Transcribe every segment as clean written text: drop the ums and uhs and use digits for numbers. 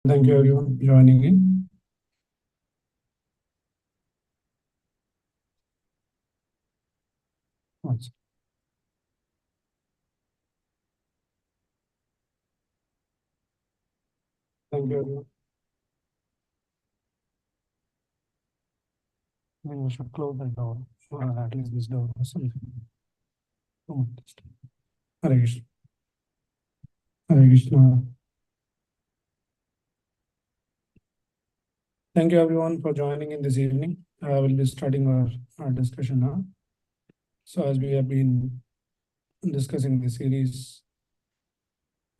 Thank you everyone for joining in. Thank you everyone. I think we should close the door, or at least this door or something. Hare Krishna. Hare Krishna. Thank you everyone for joining in this evening. I will be starting our discussion now. So as we have been discussing the series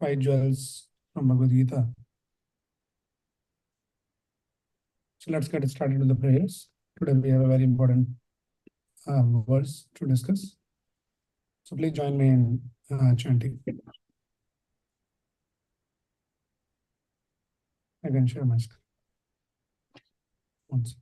5 jewels from Bhagavad Gita. So let's get started with the prayers. Today we have a very important verse to discuss. So please join me in chanting. I can share my screen. Once.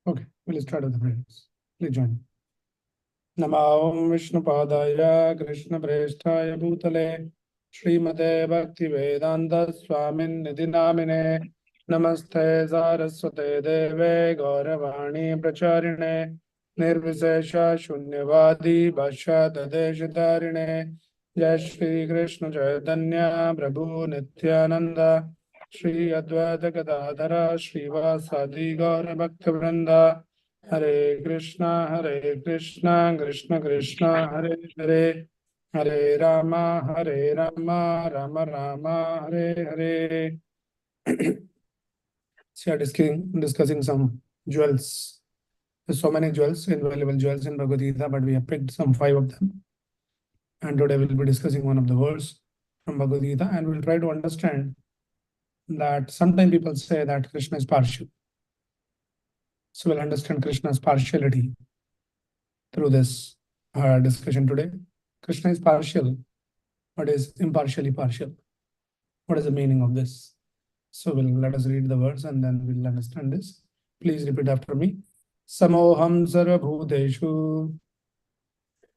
Okay, we'll start with the prayers. Please join. Namo Vishnupadaya Krishna Preshthaya Bhutale Srimate Bhaktivedanta Swamin Nidhinamine Namaste Saraswate Deve Gauravani Pracharine Nirvisesha Shunyavadi Bhasha Tadeshitarine Jai Shri Krishna Chaitanya Prabhu Nityananda Shri Advaita Gadadhara Srivasadi Gaura Bhaktivinoda Hare Krishna, Krishna Krishna, Hare Hare, Hare Rama, Rama Rama, Hare Hare. So we are discussing some jewels. There's so many jewels, invaluable jewels in Bhagavad Gita, but we have picked some 5 of them. And today we'll be discussing one of the verses from Bhagavad Gita, and we'll try to understand that sometimes people say that Krishna is partial. So we'll understand Krishna's partiality through this discussion today. Krishna is partial, but is impartially partial. What is the meaning of this? So let us read the words and then we'll understand this. Please repeat after me. Samoham sarva bhuteshu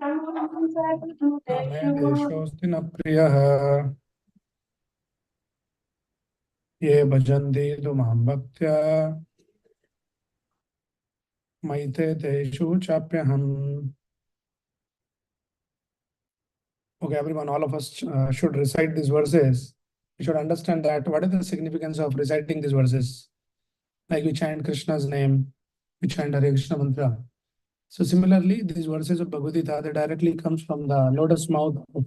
Ame deshosti na priyaha Ye bhajanti tumam bhaktya Maite teshu chapyaham. Okay, everyone, all of us should recite these verses. We should understand that what is the significance of reciting these verses. Like we chant Krishna's name, we chant Hare Krishna mantra. So similarly, these verses of Bhagavad Gita, they directly comes from the lotus mouth of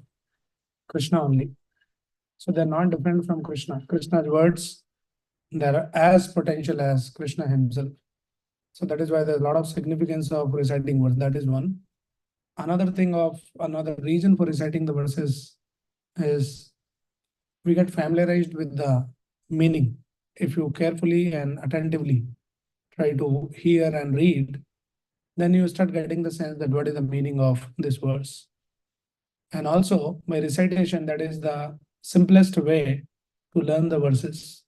Krishna only. So they're not different from Krishna. Krishna's words, they are as potential as Krishna himself. So that is why there's a lot of significance of reciting words. That is one. Another reason for reciting the verses is we get familiarized with the meaning. If you carefully and attentively try to hear and read, then you start getting the sense that what is the meaning of this verse. And also by recitation, that is the simplest way to learn the verses.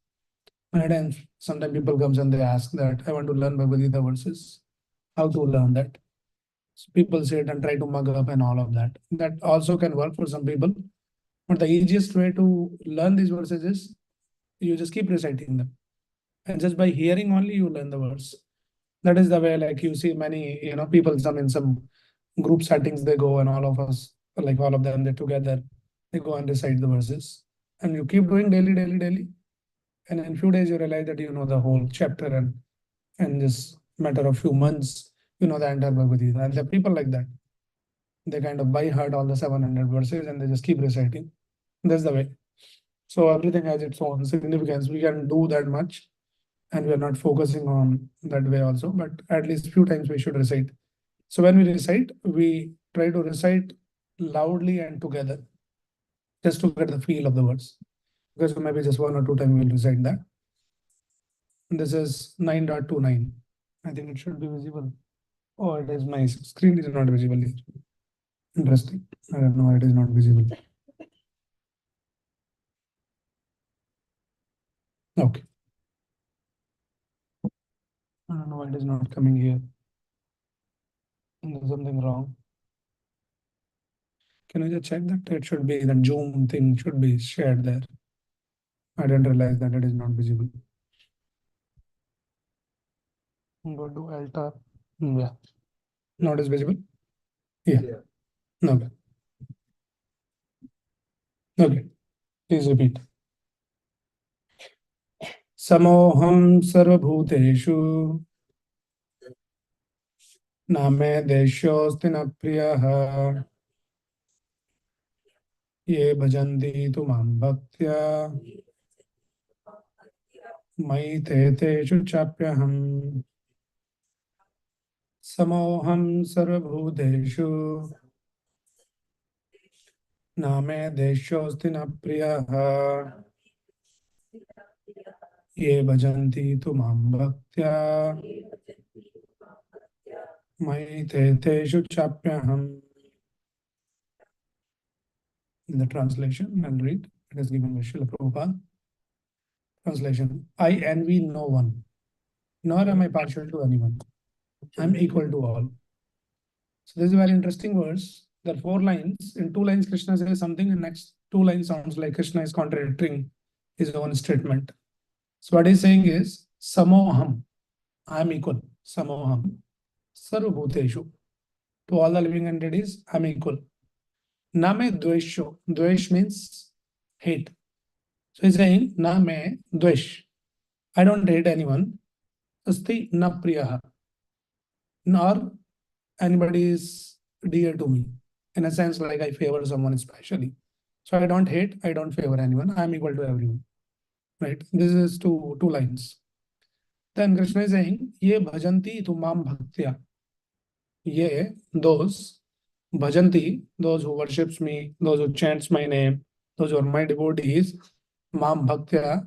Many times, sometimes people comes and they ask that I want to learn Bhagavad Gita verses. How to learn that? So people sit and try to mug up and all of that. That also can work for some people. But the easiest way to learn these verses is you just keep reciting them. And just by hearing only, you learn the verse. That is the way, like you see many, people, in some group settings, they go and all of us, like all of them, they together, they go and recite the verses. And you keep doing daily. And in few days, you realize that you know the whole chapter, and just matter of few months, you know the entire Bhagavad Gita. And there are people like that. They kind of by heart all the 700 verses and they just keep reciting. That's the way. So everything has its own significance. We can do that much, and we are not focusing on that way also, but at least few times we should recite. So when we recite, we try to recite loudly and together, just to get the feel of the words. Because maybe just 1 or 2 times we'll recite that. And this is 9.29. I think it should be visible. Oh, it is my screen is not visible here. Interesting. I don't know why it is not visible. Okay. No, it is not coming here. There's something wrong. Can you just check that? It should be the Zoom thing should be shared there. I didn't realize that it is not visible. Go to Alt tab. Yeah. Not as visible. Yeah. Okay. Okay. Please repeat. Samoham sarvabhuteshu name deshosti na priyaha ye bhajanti tu mam bhaktya mai te teshu chapyaham. Samoham sarvabhuteshu name deshosti na priyaha ye bhajanti tu mam bhaktya mai te teshu chapyaham. In the translation, I'll read. It is given by Srila Prabhupada. Translation: I envy no one, nor am I partial to anyone. I'm equal to all. So this is a very interesting verse. There are 4 lines. In 2 lines, Krishna says something, and next 2 lines sounds like Krishna is contradicting his own statement. So what he's saying is, Samoham, I am equal. Samoham. Sarvabhuteshu. To all the living entities, I am equal. Name dvesho. Dvesh means hate. So he's saying, Name dvesh. I don't hate anyone. Asti na priyaha. Nor anybody is dear to me. In a sense, like I favor someone especially. So I don't hate, I don't favor anyone. I'm equal to everyone. Right? This is two lines. Then Krishna is saying, Ye bhajanti tu mam bhaktya. Ye, those, bhajanti, those who worships me, those who chants my name, those who are my devotees, mam bhaktya,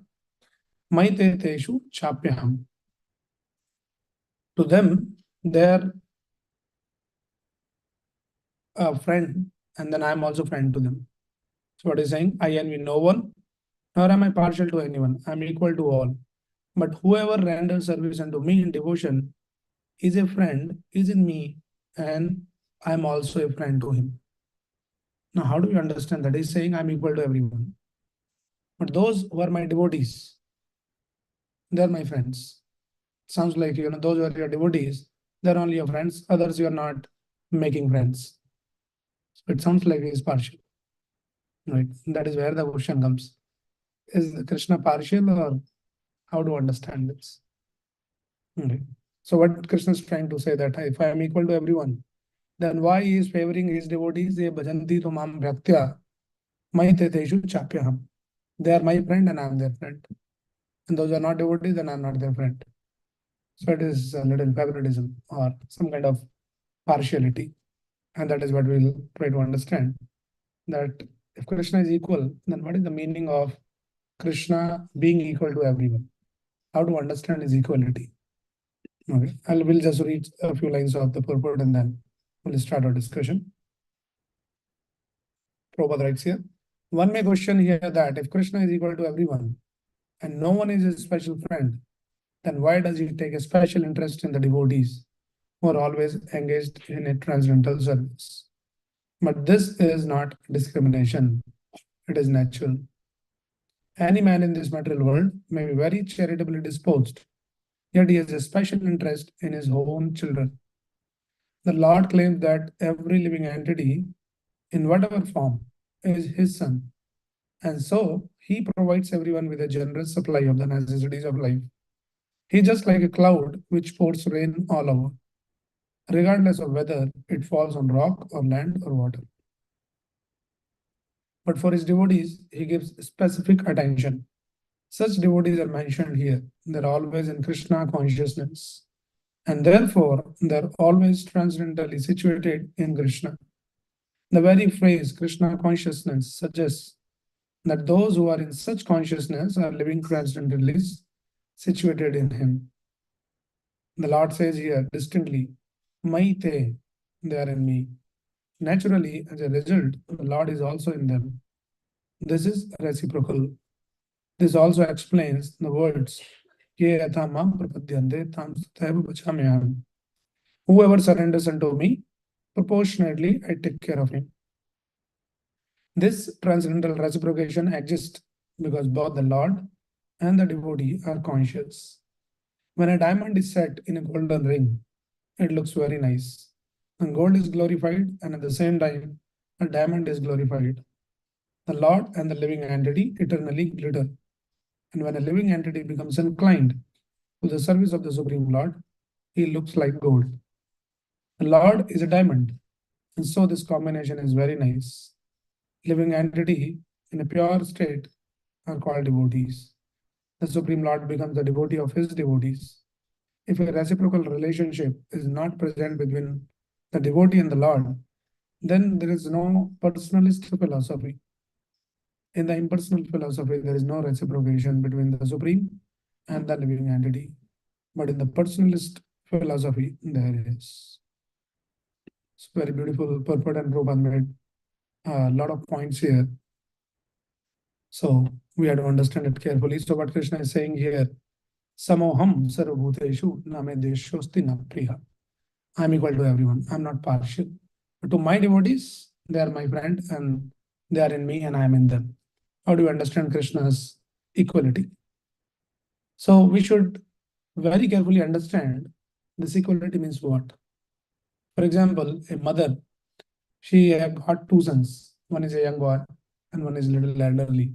maite teshu chapyaham. To them, they're a friend, and then I'm also friend to them. So what is saying? I envy no one, nor am I partial to anyone. I'm equal to all. But whoever renders service unto me in devotion is a friend, is in me, and I'm also a friend to him. Now, how do we understand that? He's saying I'm equal to everyone. But those who are my devotees, they're my friends. Sounds like, those who are your devotees, they're only your friends. Others, you're not making friends. So it sounds like he's partial. Right? That is where the question comes. Is Krishna partial, or how to understand this? Okay. So what Krishna is trying to say, that if I am equal to everyone, then why he is favoring his devotees? Ye bhajanti tu mam bhaktya maite teshu chapyaham. They are my friend and I am their friend. And those are not devotees, then I am not their friend. So it is a little favoritism or some kind of partiality. And that is what we'll try to understand. That if Krishna is equal, then what is the meaning of Krishna being equal to everyone? How to understand his equality? Okay, we'll just read a few lines of the purport and then we'll start our discussion. Prabhupada writes here, one may question here that if Krishna is equal to everyone and no one is his special friend, then why does he take a special interest in the devotees who are always engaged in a transcendental service? But this is not discrimination, it is natural. Any man in this material world may be very charitably disposed, yet he has a special interest in his own children. The Lord claims that every living entity, in whatever form, is his son. And so he provides everyone with a generous supply of the necessities of life. He is just like a cloud which pours rain all over, regardless of whether it falls on rock or land or water. But for his devotees, he gives specific attention. Such devotees are mentioned here. They're always in Krishna consciousness. And therefore, they're always transcendentally situated in Krishna. The very phrase Krishna consciousness suggests that those who are in such consciousness are living transcendentally situated in him. The Lord says here distinctly, Maite, they are in me. Naturally, as a result, the Lord is also in them. This is reciprocal. This also explains the words Ye yatha mam prapadyante tam tathaiva bhajamyaham. Whoever surrenders unto me, proportionately I take care of him. This transcendental reciprocation exists because both the Lord and the devotee are conscious. When a diamond is set in a golden ring, it looks very nice. And gold is glorified, and at the same time, a diamond is glorified. The Lord and the living entity eternally glitter. And when a living entity becomes inclined to the service of the Supreme Lord, he looks like gold. The Lord is a diamond, and so this combination is very nice. Living entity in a pure state are called devotees. The Supreme Lord becomes the devotee of his devotees. If a reciprocal relationship is not present between the devotee and the Lord, then there is no personalist philosophy. In the impersonal philosophy, there is no reciprocation between the Supreme and the living entity. But in the personalist philosophy, there is. It's very beautiful purport, and Prabhupada made a lot of points here. So we have to understand it carefully. So what Krishna is saying here, Samoham sarvabhuteshu name deshosti na priya. I'm equal to everyone. I'm not partial. But to my devotees, they are my friend and they are in me and I am in them. How do you understand Krishna's equality? So we should very carefully understand this equality means what. For example, a mother, she have got two sons. One is a young boy and one is little elderly.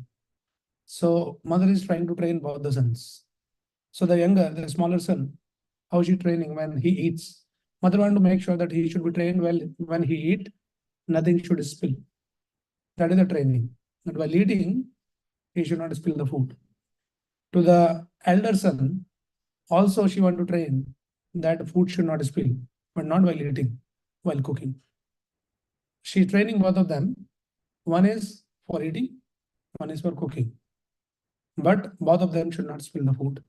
So mother is trying to train both the sons. So the younger, the smaller son, how is she training when he eats? Mother want to make sure that he should be trained well when he eat, nothing should spill. That is the training. That while eating, he should not spill the food. To the elder son, also she want to train that food should not spill, but not while eating, while cooking. She's training both of them. One is for eating, one is for cooking. But both of them should not spill the food,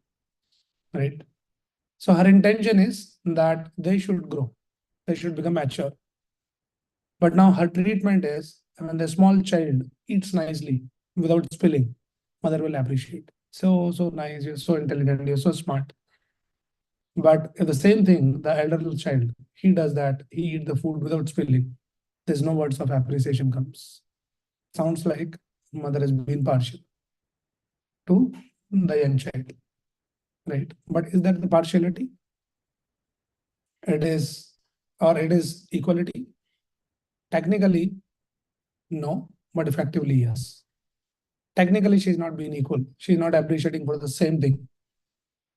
right? So her intention is that they should grow, they should become mature. But now her treatment is when the small child eats nicely without spilling, mother will appreciate. So nice, you're so intelligent, you're so smart. But if the same thing, the elder child, he does that, he eat the food without spilling. There's no words of appreciation comes. Sounds like mother has been partial to the young child, right? But is that the partiality? It is, or it is equality? Technically, no, but effectively, yes. Technically, she's not being equal. She's not appreciating for the same thing.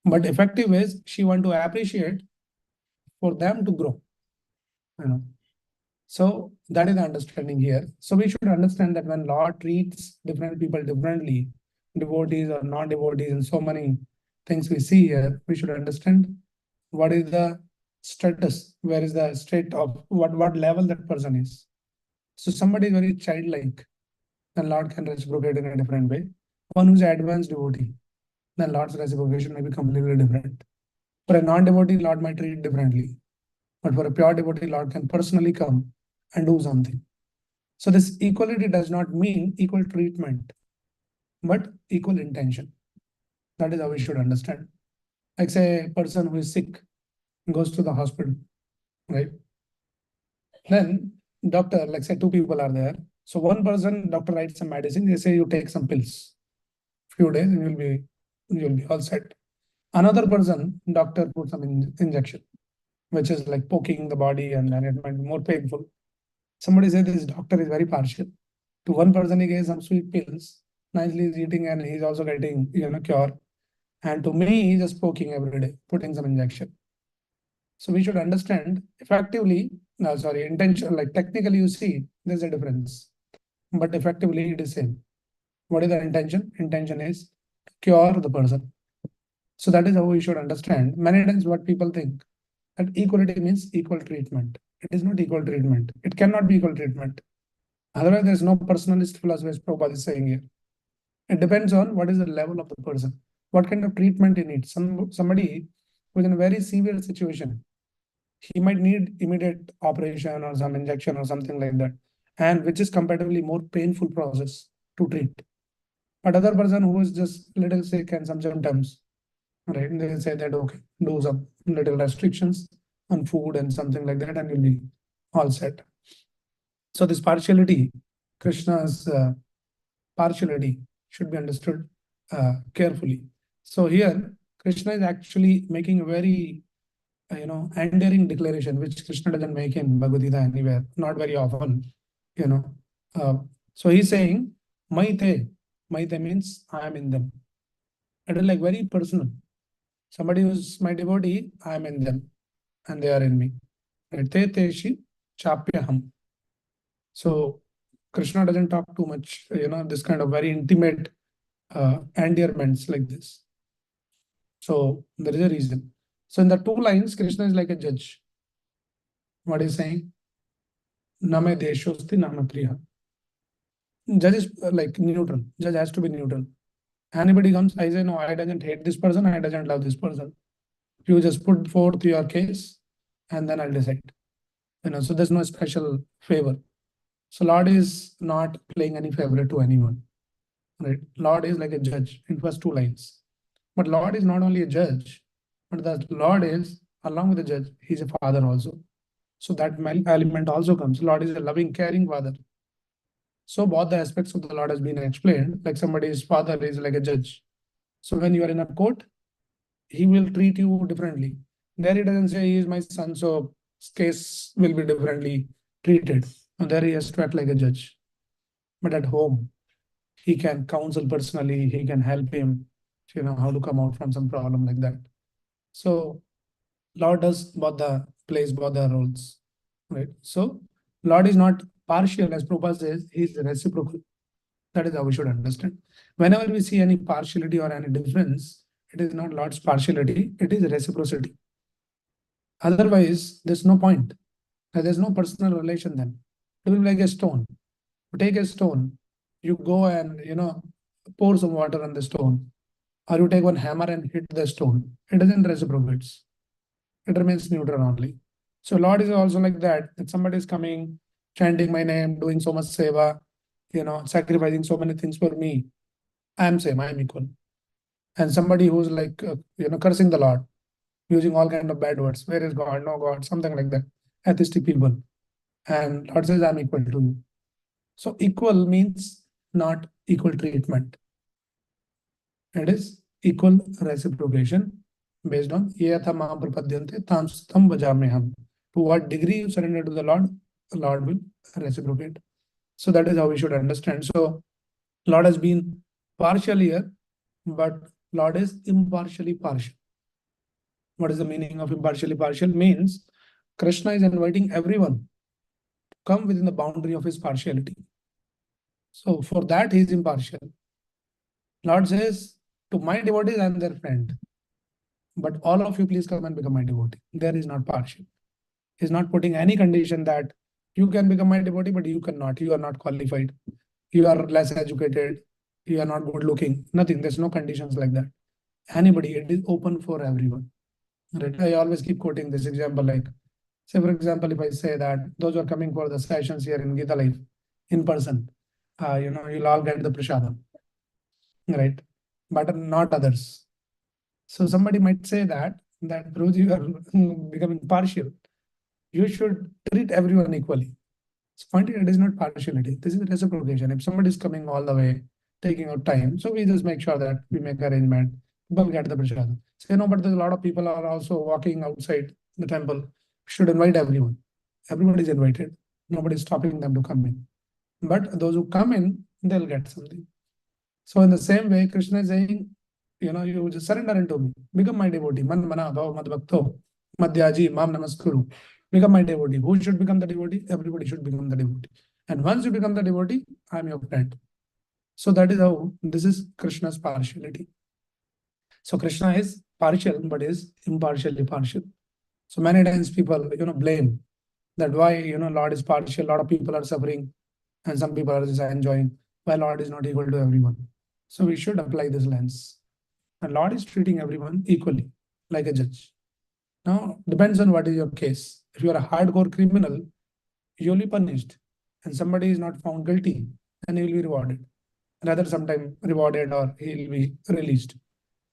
But effective is she want to appreciate for them to grow. You know. So that is the understanding here. So we should understand that when Lord treats different people differently, devotees or non-devotees, and so many things we see here, we should understand what is the status, where is the state of what level that person is. So somebody is very childlike, then Lord can reciprocate in a different way. One who's advanced devotee, then Lord's reciprocation may be completely different. For a non-devotee, Lord might treat differently. But for a pure devotee, Lord can personally come and do something. So this equality does not mean equal treatment, but equal intention. That is how we should understand. Like say a person who is sick goes to the hospital, right? Then doctor, like say two people are there. So one person, doctor writes some medicine. They say you take some pills, few days, and you'll be all set. Another person, doctor puts some injection, which is like poking the body, and then it might be more painful. Somebody said this doctor is very partial. To one person, he gave some sweet pills, nicely he's eating, and he's also getting cure. And to me, he's just poking every day, putting some injection. So we should understand effectively, no, sorry, intention, like technically you see there's a difference, but effectively it is same. What is the intention? Intention is to cure the person. So that is how we should understand. Many times what people think that equality means equal treatment. It is not equal treatment. It cannot be equal treatment. Otherwise, there's no personalist philosophy, as Prabhupada is saying here. It depends on what is the level of the person, what kind of treatment he needs. Somebody who is in a very severe situation, he might need immediate operation or some injection or something like that, and which is comparatively more painful process to treat. But other person who is just little sick and some symptoms, right? And they say that, okay, do some little restrictions on food and something like that, and you'll be all set. So this partiality, Krishna's partiality should be understood carefully. So here, Krishna is actually making a very, endearing declaration, which Krishna doesn't make in Bhagavad Gita anywhere, not very often, you know. Uh, so he's saying, Maite. Maite means I am in them. It is like very personal. Somebody who's my devotee, I am in them, and they are in me. Right? Te teshi chapyaham. So Krishna doesn't talk too much, this kind of very intimate endearments like this. So there is a reason. So in the two lines, Krishna is like a judge. What is saying? Name deshosti nama priya. Judge is like neutral. Judge has to be neutral. Anybody comes, I say, no, I doesn't hate this person, I doesn't love this person. You just put forth your case, and then I'll decide. So there's no special favor. So Lord is not playing any favor to anyone. Right? Lord is like a judge in first two lines. But Lord is not only a judge, but the Lord is, along with the judge, he's a father also. So that element also comes. Lord is a loving, caring father. So both the aspects of the Lord has been explained, like somebody's father is like a judge. So when you are in a court, he will treat you differently. There he doesn't say he is my son, so case will be differently treated. And there he has to act like a judge. But at home, he can counsel personally, he can help him, how to come out from some problem like that. So Lord does plays both the roles, right? So Lord is not partial, as Prabhupada says, he is reciprocal. That is how we should understand. Whenever we see any partiality or any difference, it is not Lord's partiality, it is reciprocity. Otherwise, there's no point. There's no personal relation then. It will be like a stone. You take a stone, you go and, pour some water on the stone, or you take one hammer and hit the stone. It doesn't reciprocate. It remains neutral only. So Lord is also like that somebody is coming, chanting my name, doing so much seva, sacrificing so many things for me. I am same, I am equal. And somebody who's like, cursing the Lord, using all kind of bad words. Where is God? No God, something like that. Atheistic people. And Lord says, I'm equal to you. So equal means not equal treatment. It is equal reciprocation based on to what degree you surrender to the Lord will reciprocate. So that is how we should understand. So Lord has been partial here, but Lord is impartially partial. What is the meaning of impartially partial? Means Krishna is inviting everyone to come within the boundary of his partiality. So for that, he is impartial. Lord says, to my devotees, I am their friend. But all of you, please come and become my devotee. There is not partial. He's not putting any condition that you can become my devotee, but you cannot. You are not qualified. You are less educated. You are not good looking. Nothing. There's no conditions like that. Anybody, it is open for everyone. Right? I always keep quoting this example. Like, say, for example, if I say that those who are coming for the sessions here in Gita Life in person, you'll all get the prasadam, right? But not others. So somebody might say that Guruji, you are becoming partial. You should treat everyone equally. So point it is not partiality. This is reciprocation. If somebody is coming all the way, taking out time, so we just make sure that we make arrangement. People get the prasad. Say no, but there's a lot of people are also walking outside the temple. Should invite everyone. Everybody is invited. Nobody is stopping them to come in. But those who come in, they'll get something. So in the same way, Krishna is saying, you just surrender into me. Become my devotee. Man mana bhava mad bhakto. Madhyaji mam namaskuru. Become my devotee. Who should become the devotee? Everybody should become the devotee. And once you become the devotee, I am your friend. So that is how this is Krishna's partiality. So Krishna is partial, but is impartially partial. So many times people, blame that why, Lord is partial, a lot of people are suffering, and some people are just enjoying, while Lord is not equal to everyone. So we should apply this lens. And Lord is treating everyone equally, like a judge. Now, depends on what is your case. If you are a hardcore criminal, you will be punished. And somebody is not found guilty, then he will be rewarded. Rather, sometime rewarded or he will be released.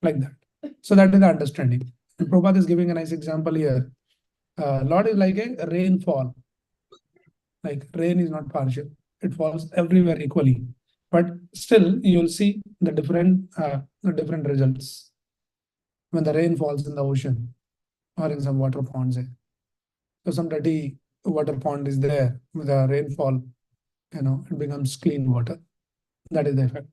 Like that. So that is the understanding. And Prabhupada is giving a nice example here. Lord is like a rainfall. Like rain is not partial; it falls everywhere equally. But still, you will see the different results when the rain falls in the ocean or in some water ponds. So some dirty water pond is there with the rainfall, it becomes clean water. That is the effect.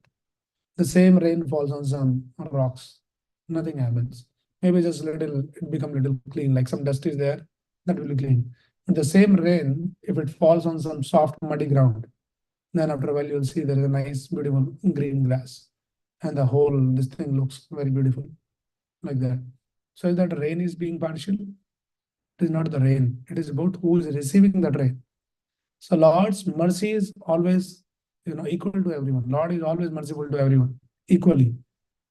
The same rain falls on some rocks, nothing happens. Maybe just little, it become little clean, like some dust is there, that will be clean. But the same rain, if it falls on some soft muddy ground, then after a while you'll see there is a nice, beautiful green grass, and the whole this thing looks very beautiful, like that. So is that rain is being partial? It is not the rain. It is about who is receiving that rain. So Lord's mercy is always, equal to everyone. Lord is always merciful to everyone equally.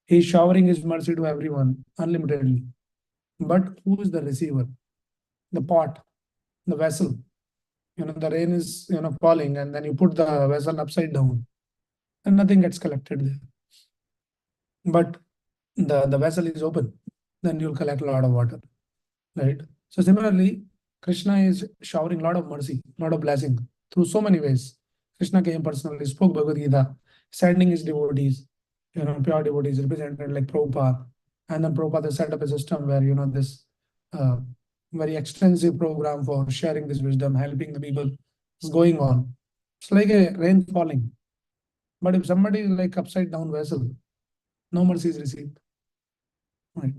He is showering His mercy to everyone unlimitedly. But who is the receiver? The pot, the vessel. The rain is, falling, and then you put the vessel upside down, and nothing gets collected there. But the vessel is open, then you'll collect a lot of water, right? So similarly, Krishna is showering a lot of mercy, a lot of blessing through so many ways. Krishna came personally, spoke Bhagavad Gita, sending his devotees, pure devotees represented like Prabhupada. And then Prabhupada set up a system where, this uh, very extensive program for sharing this wisdom, helping the people is going on. It's like a rain falling. But if somebody is like upside down vessel, no mercy is received. Right?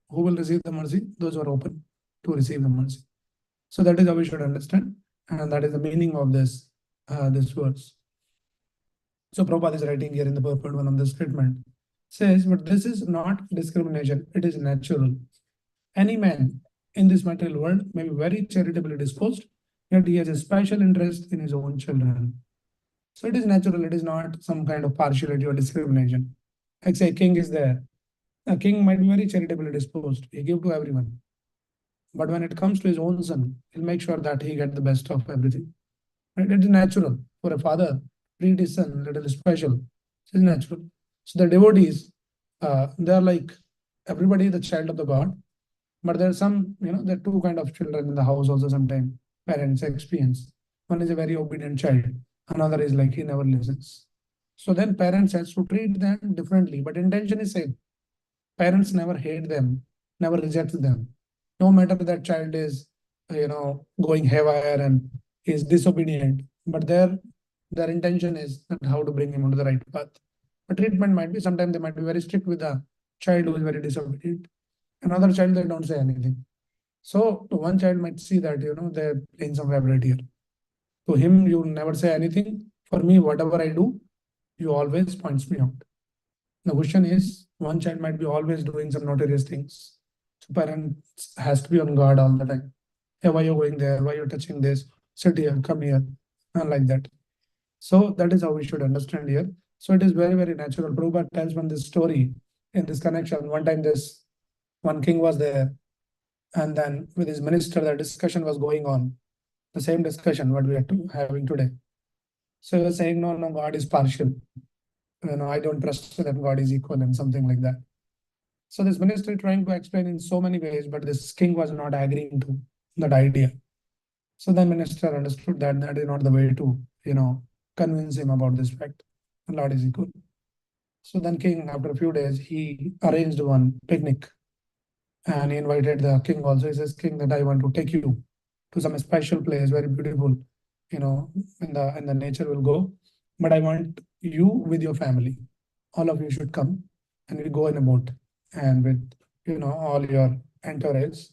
Who will receive the mercy? Those who are open to receive the mercy. So that is how we should understand, and that is the meaning of this verse. So Prabhupada is writing here in the purport one of the statement says, but this is not discrimination; it is natural. Any man in this material world may be very charitably disposed, yet he has a special interest in his own children. So it is natural. It is not some kind of partiality or discrimination. Like say, a king is there. A king might be very charitably disposed. He give to everyone. But when it comes to his own son, he'll make sure that he get the best of everything. Right? It is natural for a father treat his son a little special. It is natural. So the devotees, they are like everybody the child of the God, but there are some, there are two kind of children in the house also sometimes parents experience. One is a very obedient child, another is like he never listens. So then parents has to treat them differently, but intention is same. Parents never hate them, never reject them. No matter that child is, going haywire and is disobedient, but their intention is that how to bring him onto the right path. But treatment might be sometimes they might be very strict with the child who is very disobedient. Another child they don't say anything. So one child might see that they're playing some favorite here. To him, you never say anything. For me, whatever I do, you always points me out. The question is, one child might be always doing some notorious things. So parents has to be on guard all the time. Hey, why you going there? Why you touching this? Sit here, come here, and like that. So that is how we should understand here. So it is very, very natural. Prabhupada tells one this story in this connection. One time this one king was there, and then with his minister, the discussion was going on. The same discussion what we are having today. So he was saying, no, no, God is partial. I don't trust that God is equal and something like that. So this minister trying to explain in so many ways, but this king was not agreeing to that idea. So the minister understood that that is not the way to, convince him about this fact. The Lord is equal. So then king, after a few days, he arranged one picnic and he invited the king also. He says, King, that I want to take you to some special place, very beautiful, in the nature will go. But I want you with your family. All of you should come and we go in a boat and with all your entourage,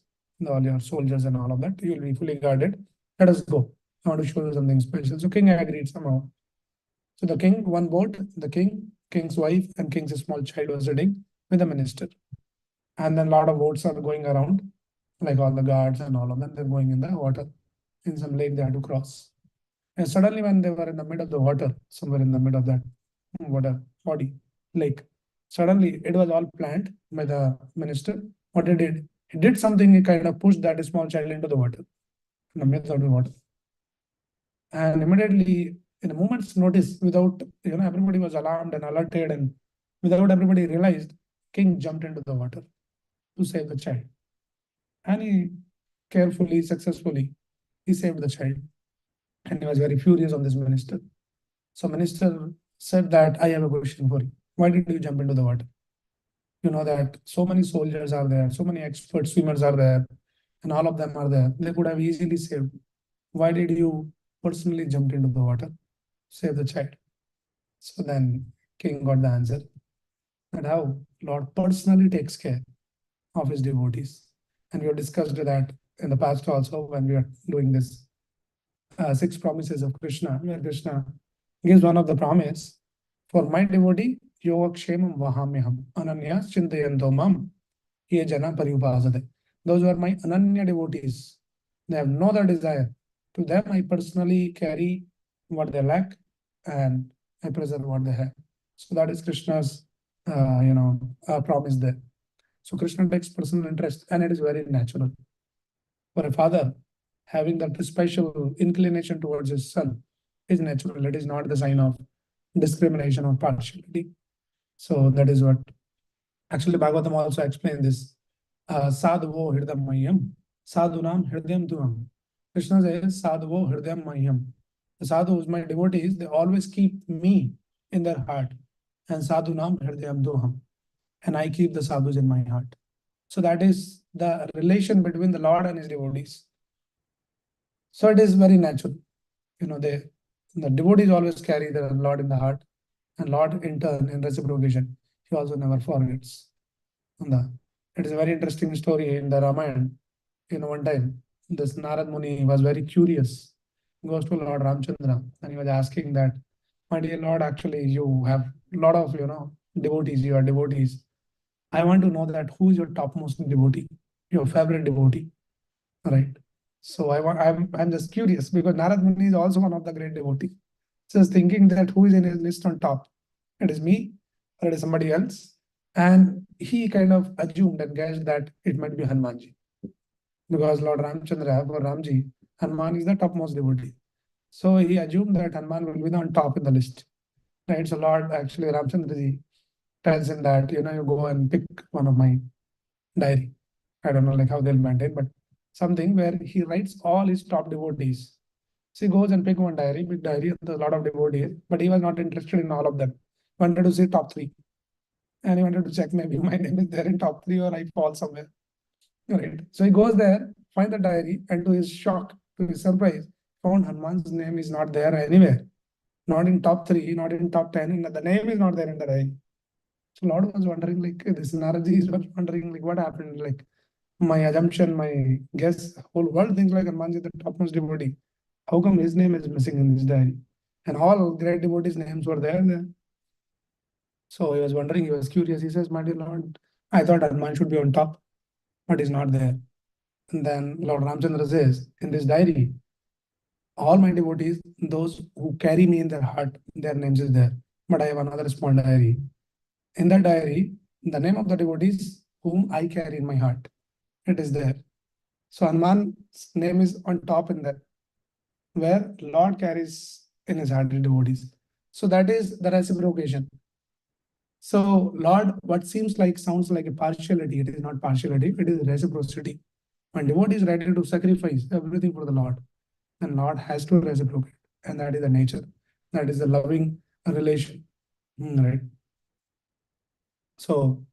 all your soldiers and all of that, you will be fully guarded. Let us go. I want to show you something special. So king agreed somehow. So the king, one boat, the king, king's wife, and king's small child was sitting with the minister. And then a lot of boats are going around, like all the guards and all of them, they're going in the water. In some lake they had to cross. And suddenly when they were in the middle of the water, somewhere in the middle of that water body, lake, suddenly it was all planned by the minister. What he did something, he kind of pushed that small child into the water, in the midst of the water. And immediately, in a moment's notice, without, everybody was alarmed and alerted, and without everybody realized, king jumped into the water. to save the child. And he carefully, successfully, he saved the child. And he was very furious on this minister. So minister said that I have a question for you. Why did you jump into the water? You know that so many soldiers are there, so many expert swimmers are there, and all of them are there. They could have easily saved. Why did you personally jump into the water? Save the child. So then king got the answer that how Lord personally takes care of his devotees. And we have discussed that in the past also when we are doing this 6 promises of Krishna, where Krishna gives one of the promise for my devotee, Yogakshemam Vahamyaham, Ananyas Chintayanto Mam, Ye Jana Paripasade. Those who are my Ananya devotees, they have no other desire. To them, I personally carry what they lack and I preserve what they have. So that is Krishna's, promise there. So Krishna takes personal interest, and it is very natural for a father having that special inclination towards his son is natural. It is not the sign of discrimination or partiality. So that is what actually Bhagavatam also explains this. Sadhavo hirdam mayam, sadhunam hirdam tuam. Krishna says, Sadhavo hirdam mayam. The sadhus, my devotees, they always keep me in their heart. And sadhunam hirdam tuham. And I keep the sadhus in my heart. So that is the relation between the Lord and his devotees. So it is very natural. The devotees always carry the Lord in the heart, and Lord in turn, in reciprocation, he also never forgets. It is a very interesting story in the Ramayana. One time, this Narad Muni was very curious. He goes to Lord Ramchandra and he was asking that, my dear Lord, actually, you have a lot of, devotees, you are devotees. I want to know that who is your topmost devotee, your favorite devotee, right? So I'm just curious because Narad Muni is also one of the great devotees. Just thinking that who is in his list on top, it is me or it is somebody else, and he kind of assumed and guessed that it might be Hanumanji because Lord Ramchandra for Ramji, Hanuman is the topmost devotee. So he assumed that Hanuman will be on top in the list, right? So Lord actually Ramchandraji tells him that you go and pick one of my diary. I don't know like how they'll maintain, but something where he writes all his top devotees. So he goes and pick one diary, big diary, there's a lot of devotees, but he was not interested in all of them. Wanted to see top 3. And he wanted to check maybe my name is there in top 3 or I fall somewhere. Right. So he goes there, find the diary, and to his shock, to his surprise, found Hanuman's name is not there anywhere. Not in top 3, not in top 10, and the name is not there in the diary. So Lord was wondering, like, this Naraji was wondering, like, what happened? Like, my assumption, my guess, whole world thinks like Hanuman is the topmost devotee. How come his name is missing in this diary? And all great devotees' names were there. So he was wondering, he was curious. He says, my dear Lord, I thought Hanuman should be on top, but he's not there. And then Lord Ramchandra says, in this diary, all my devotees, those who carry me in their heart, their names is there. But I have another small diary. In that diary, the name of the devotees whom I carry in my heart, it is there. So Hanuman's name is on top in that, where Lord carries in his heart the devotees. So that is the reciprocation. So Lord, what sounds like a partiality, it is not partiality, it is reciprocity. When devotee is ready to sacrifice everything for the Lord, then Lord has to reciprocate. And that is the nature. That is the loving relation. Right. So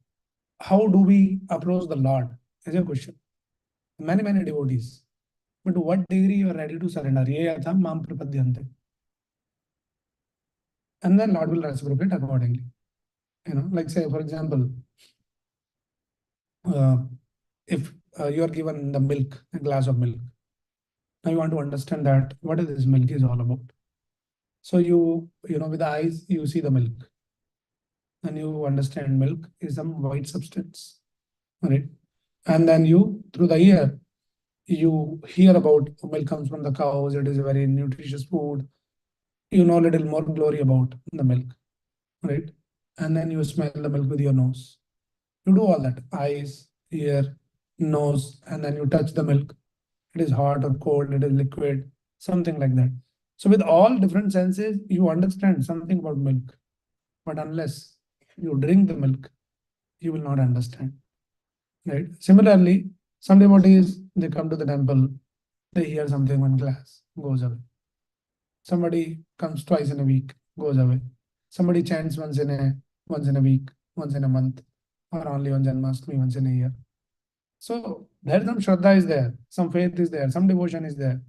how do we approach the Lord? Is a question. Many devotees. But to what degree you are ready to surrender? Ye yatham mam prapadyante. And then Lord will reciprocate accordingly. Like say, for example, if you are given the milk, a glass of milk. Now you want to understand that what is this milk is all about. So with the eyes, you see the milk. And you understand milk is some white substance. Right? And then through the ear, you hear about milk comes from the cows, it is a very nutritious food. You know a little more glory about the milk, right? And then you smell the milk with your nose. You do all that, eyes, ear, nose, and then you touch the milk. It is hot or cold, it is liquid, something like that. So with all different senses, you understand something about milk. But unless you drink the milk, you will not understand. right? Similarly, some devotees, they come to the temple, they hear something one class, goes away. Somebody comes twice in a week, goes away. Somebody chants once in a week, once in a month, or only on Janmashtami once in a year. So there's some Shraddha is there, some faith is there, some devotion is there,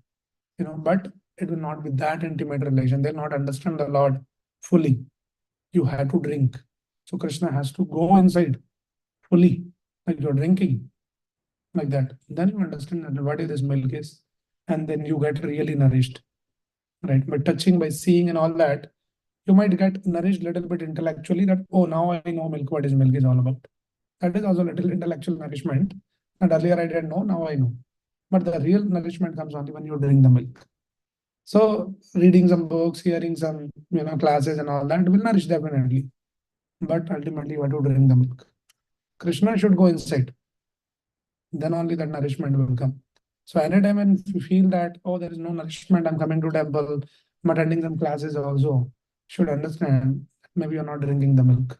but it will not be that intimate relation. They'll not understand the Lord fully. You have to drink. So Krishna has to go inside fully, like you're drinking, like that. Then you understand that what is this milk is, and then you get really nourished, right? By touching, by seeing, and all that, you might get nourished a little bit intellectually. That, oh, now I know milk. What is milk is all about. That is also a little intellectual nourishment. And earlier I didn't know. Now I know. But the real nourishment comes only when you drink the milk. So reading some books, hearing some classes and all that will nourish definitely. But ultimately, you have to drink the milk. Krishna should go inside. Then only that nourishment will come. So anytime when you feel that, oh, there is no nourishment, I'm coming to temple, I'm attending some classes also, should understand maybe you're not drinking the milk.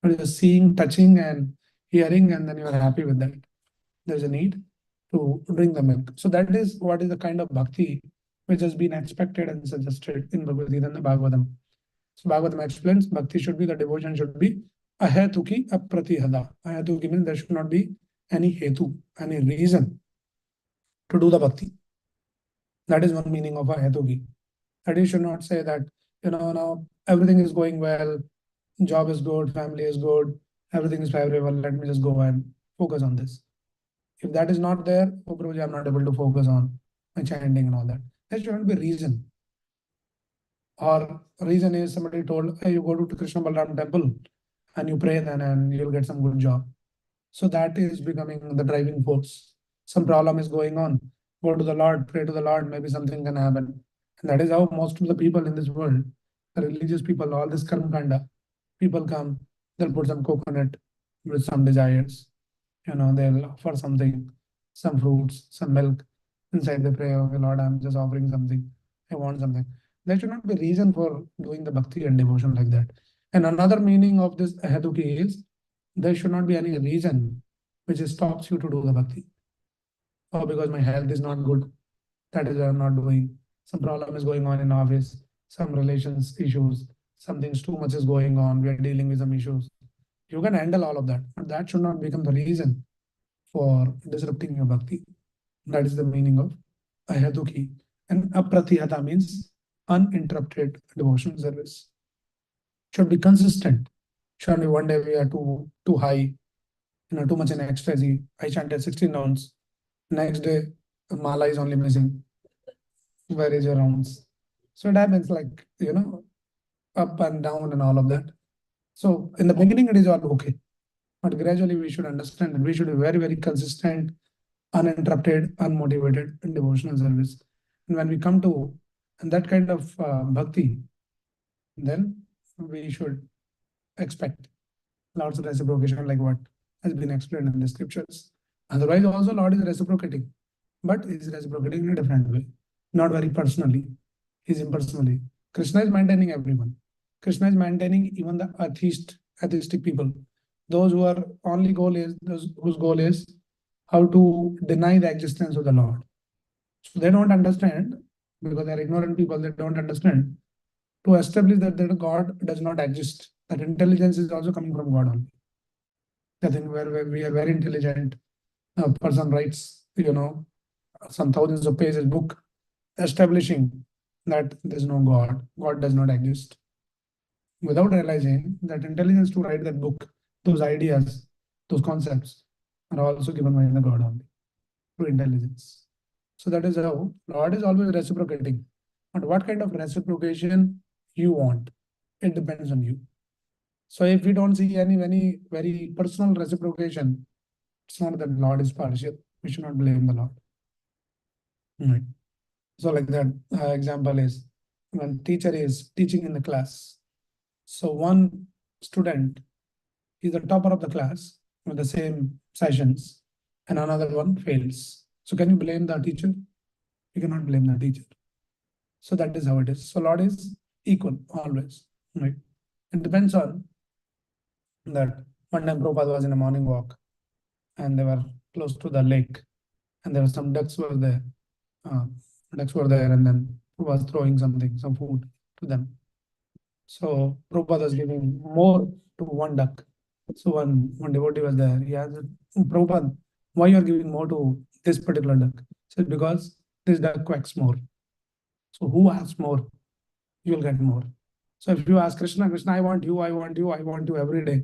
But you're seeing, touching, and hearing, and then you're happy with that. There's a need to drink the milk. So that is what is the kind of bhakti which has been expected and suggested in Bhagavad Gita and the Bhagavatam. So Bhagavatam explains bhakti should be, the devotion should be ahetuki apratihada. Ahetuki means there should not be any hetu, any reason to do the bhakti. That is one meaning of ahetuki. That you should not say that, now everything is going well, job is good, family is good, everything is favorable, let me just go and focus on this. If that is not there, oh Prabhuji, I'm not able to focus on my chanting and all that. There shouldn't be reason. Or reason is somebody told, hey, you go to Krishna Balaram temple and you pray then and you'll get some good job. So that is becoming the driving force. Some problem is going on. Go to the Lord, pray to the Lord, maybe something can happen. And that is how most of the people in this world, the religious people, all this karma kanda, people come, they'll put some coconut with some desires. They'll offer something, some fruits, some milk. Inside they pray, okay, Lord, I'm just offering something. I want something. There should not be reason for doing the bhakti and devotion like that. And another meaning of this ahetuki is there should not be any reason which stops you to do the bhakti. Oh, because my health is not good, that is why I'm not doing. Some problem is going on in office, some relations issues, something's too much is going on, we are dealing with some issues. You can handle all of that, but that should not become the reason for disrupting your bhakti. That is the meaning of ahetuki. And apratihata means uninterrupted devotional service. Should be consistent. Should be one day we are too high, too much in ecstasy. I chanted 16 rounds. Next day, mala is only missing. Where is your rounds? So it happens like, up and down and all of that. So in the beginning, it is all okay. But gradually we should understand that we should be very, very consistent, uninterrupted, unmotivated in devotional service. And when we come to that kind of bhakti, then we should expect lots of reciprocation like what has been explained in the scriptures. Otherwise, also Lord is reciprocating, but is reciprocating in a different way, not very personally. He's impersonally. Krishna is maintaining everyone. Krishna is maintaining even the atheistic people. Those who are only goal is those whose goal is how to deny the existence of the Lord. So they don't understand because they're ignorant people. They don't understand to establish that God does not exist. That intelligence is also coming from God only. I think where we are very intelligent. A person writes, some thousands of pages book establishing that there is no God. God does not exist. Without realizing that intelligence to write that book, those ideas, those concepts are also given by the God only, through intelligence. So that is how Lord is always reciprocating. But what kind of reciprocation you want, it depends on you. So if we don't see any very personal reciprocation, it's not that Lord is partial. We should not blame the Lord. Right. So like that example is when teacher is teaching in the class. So one student is the topper of the class with the same sessions and another one fails. So can you blame the teacher? You cannot blame the teacher. So that is how it is. So Lord is equal always. Right. It depends on that. One time Prabhupada was in a morning walk and they were close to the lake, and there were some ducks were there. Uh, Ducks were there, and then Prabhupada was throwing something, some food to them. So Prabhupada was giving more to one duck. So one devotee was there. He asked, Prabhupada, why you are giving more to this particular duck? He said, because this duck quacks more. So who asks more, you will get more. So if you ask Krishna, Krishna, I want you, I want you, I want you every day.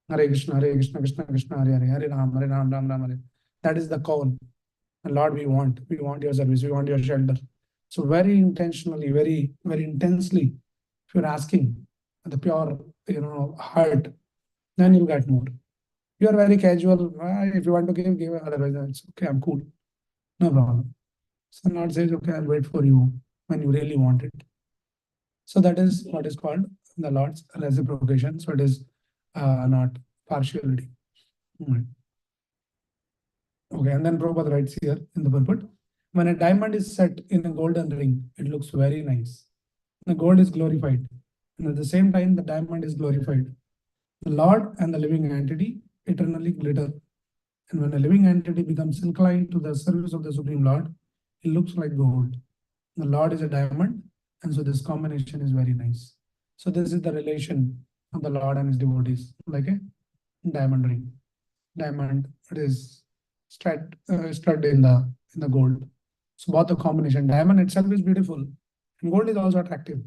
Hare Krishna, Hare Krishna, Krishna Krishna, Hare Hare, Hare Ram, Hare Ram, Ram Ram, Hare. That is the call. And Lord, we want your service, we want your shelter. So very intentionally, very intensely, if you're asking the pure, heart, then you'll get more. You are very casual. If you want to give, otherwise it's okay, I'm cool. No problem. So Lord says, okay, I'll wait for you when you really want it. So that is what is called the Lord's reciprocation. So it is not partiality. Mm. Okay, and then Prabhupada writes here in the purport, when a diamond is set in a golden ring, it looks very nice. The gold is glorified, and at the same time, the diamond is glorified. The Lord and the living entity eternally glitter. And when a living entity becomes inclined to the service of the Supreme Lord, it looks like gold. The Lord is a diamond, and so this combination is very nice. So this is the relation of the Lord and his devotees, like a diamond ring. Diamond, it is stud in the gold. So both the combination, diamond itself is beautiful, and gold is also attractive.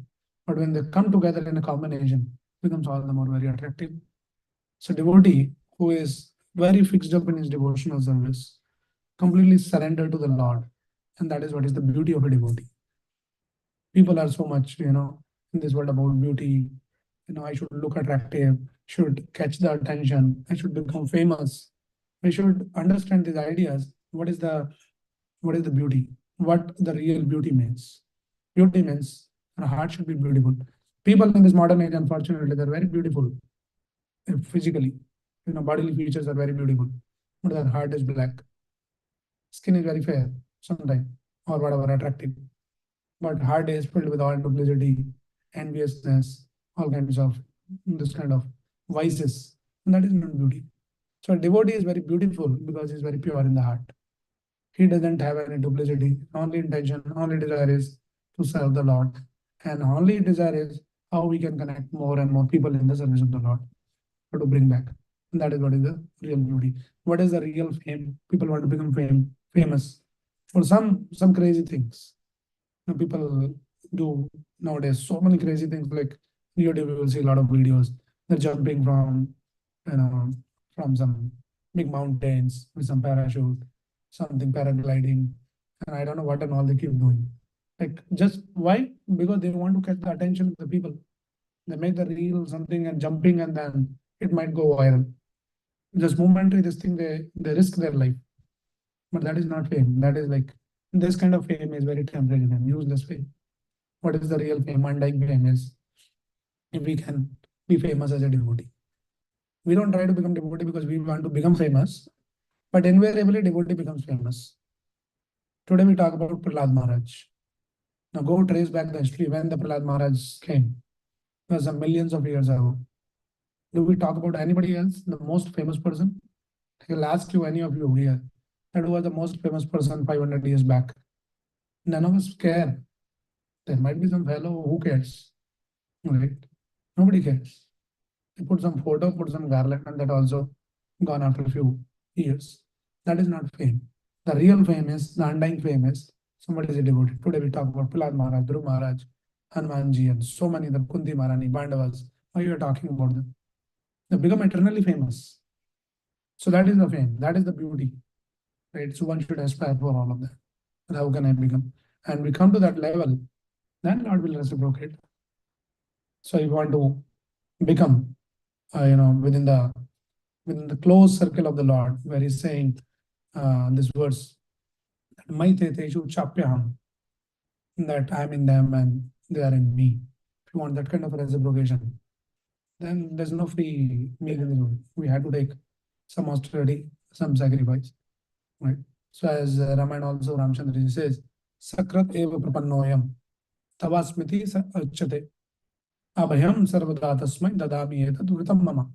But when they come together in a combination, it becomes all the more very attractive. So devotee who is very fixed up in his devotional service, completely surrendered to the Lord, and that is what is the beauty of a devotee. People are so much, in this world about beauty. I should look attractive, should catch the attention, I should become famous. We should understand these ideas. What is the beauty? What the real beauty means? Beauty means our heart should be beautiful. People in this modern age, unfortunately, they're very beautiful physically. Bodily features are very beautiful, but their heart is black. Skin is very fair sometimes, or whatever, attractive. But heart is filled with all duplicity, enviousness, all kinds of this kind of vices, and that is not beauty. So a devotee is very beautiful because he's very pure in the heart. He doesn't have any duplicity. Only intention, only desire is to serve the Lord, and only desire is how we can connect more and more people in the service of the Lord, or to bring back. And that is what is the real beauty. What is the real fame? People want to become famous for some crazy things. People do nowadays so many crazy things, like YouTube. You will see a lot of videos. They're jumping from, you know, from some big mountains with some parachute, something paragliding, and I don't know what and all they keep doing. Like, just why? Because they want to catch the attention of the people. They make the reel something and jumping, and then it might go viral. Just momentary, this thing, they risk their life. But that is not fame. That is like, this kind of fame is very temporary and useless fame. What is the real fame? Undying fame is if we can be famous as a devotee. We don't try to become devotee because we want to become famous, but invariably devotee becomes famous. Today we talk about Prahlad Maharaj. Now go trace back the history when the Prahlad Maharaj came. It was millions of years ago. Do we talk about anybody else, the most famous person? He'll ask you, any of you here, that who was the most famous person 500 years back. None of us care. There might be some fellow, who cares? Right? Nobody cares. They put some photo, put some garland, and that also gone after a few years. That is not fame. The real fame is, the undying fame is, somebody is a devotee. Today we talk about Prahlad Maharaj, Dhruv Maharaj, Hanumanji, and so many, the Kunti Maharani, Pandavas. Why you are talking about them? They become eternally famous. So that is the fame. That is the beauty. Right? So one should aspire for all of that. And how can I become? And we come to that level, then Lord will reciprocate. So you want to become, within the close circle of the Lord, where He's saying this verse, Maite Teshu Chapyam, that I'm in them and they are in me. If you want that kind of reciprocation, then there's no free meal in the world. We had to take some austerity, some sacrifice, right? So as Ramayana also, Ramchandra says, Sakrat eva prapannoyam, tavasmiti sa achyate, abhayam sarvada tasmai dadami etat vritam mama.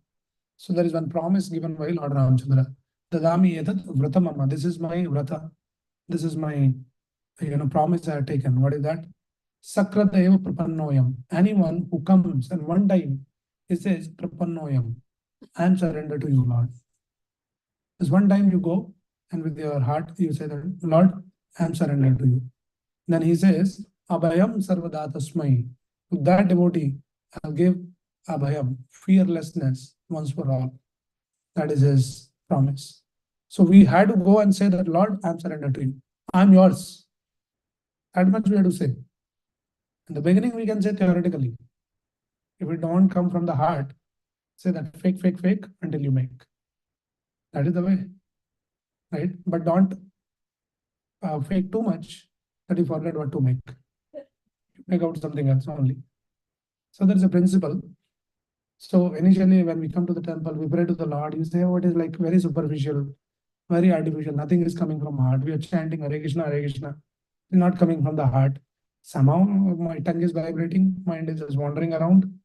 So there is one promise given by Lord Ramchandra. Dadami etat vratamama. This is my vrata. This is my promise I have taken. What is that? Sakrata eva prapannoyam. Anyone who comes and one time he says prapannoyam, I am surrendered to you, Lord. This one time you go and with your heart you say that, Lord, I am surrendered to you. Then he says, Abhayam Sarvadatasmai. To that devotee, I'll give Abhayam, fearlessness once for all. That is his promise. So we had to go and say that, Lord, I'm surrendered to you. I'm yours. That much we have to say. In the beginning, we can say theoretically. If it don't come from the heart, say that fake, fake, fake until you make. That is the way, right? But don't fake too much that you forget what to make. You make out something else only. So there's a principle. So initially, when we come to the temple, we pray to the Lord. You say, oh, it is like very superficial, very artificial. Nothing is coming from heart. We are chanting Hare Krishna, Hare Krishna. It's not coming from the heart. Somehow my tongue is vibrating, mind is just wandering around.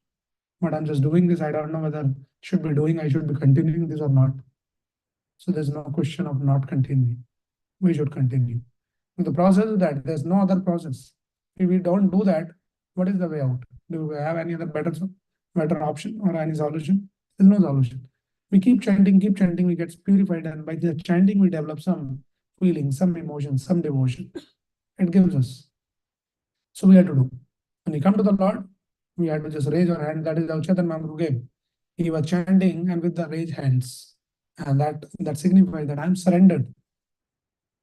But I'm just doing this. I don't know whether I should be continuing this or not. So there's no question of not continuing. We should continue. The process is that there's no other process. If we don't do that, what is the way out? Do we have any other better option or any solution? There's no solution. We keep chanting, we get purified, and by the chanting, we develop some feeling, some emotion, some devotion. It gives us. So we have to do. When we come to the Lord, we have to just raise our hand. That is how Chaitanya Mahaprabhu gave. He was chanting and with the raised hands. And that signifies that I'm surrendered.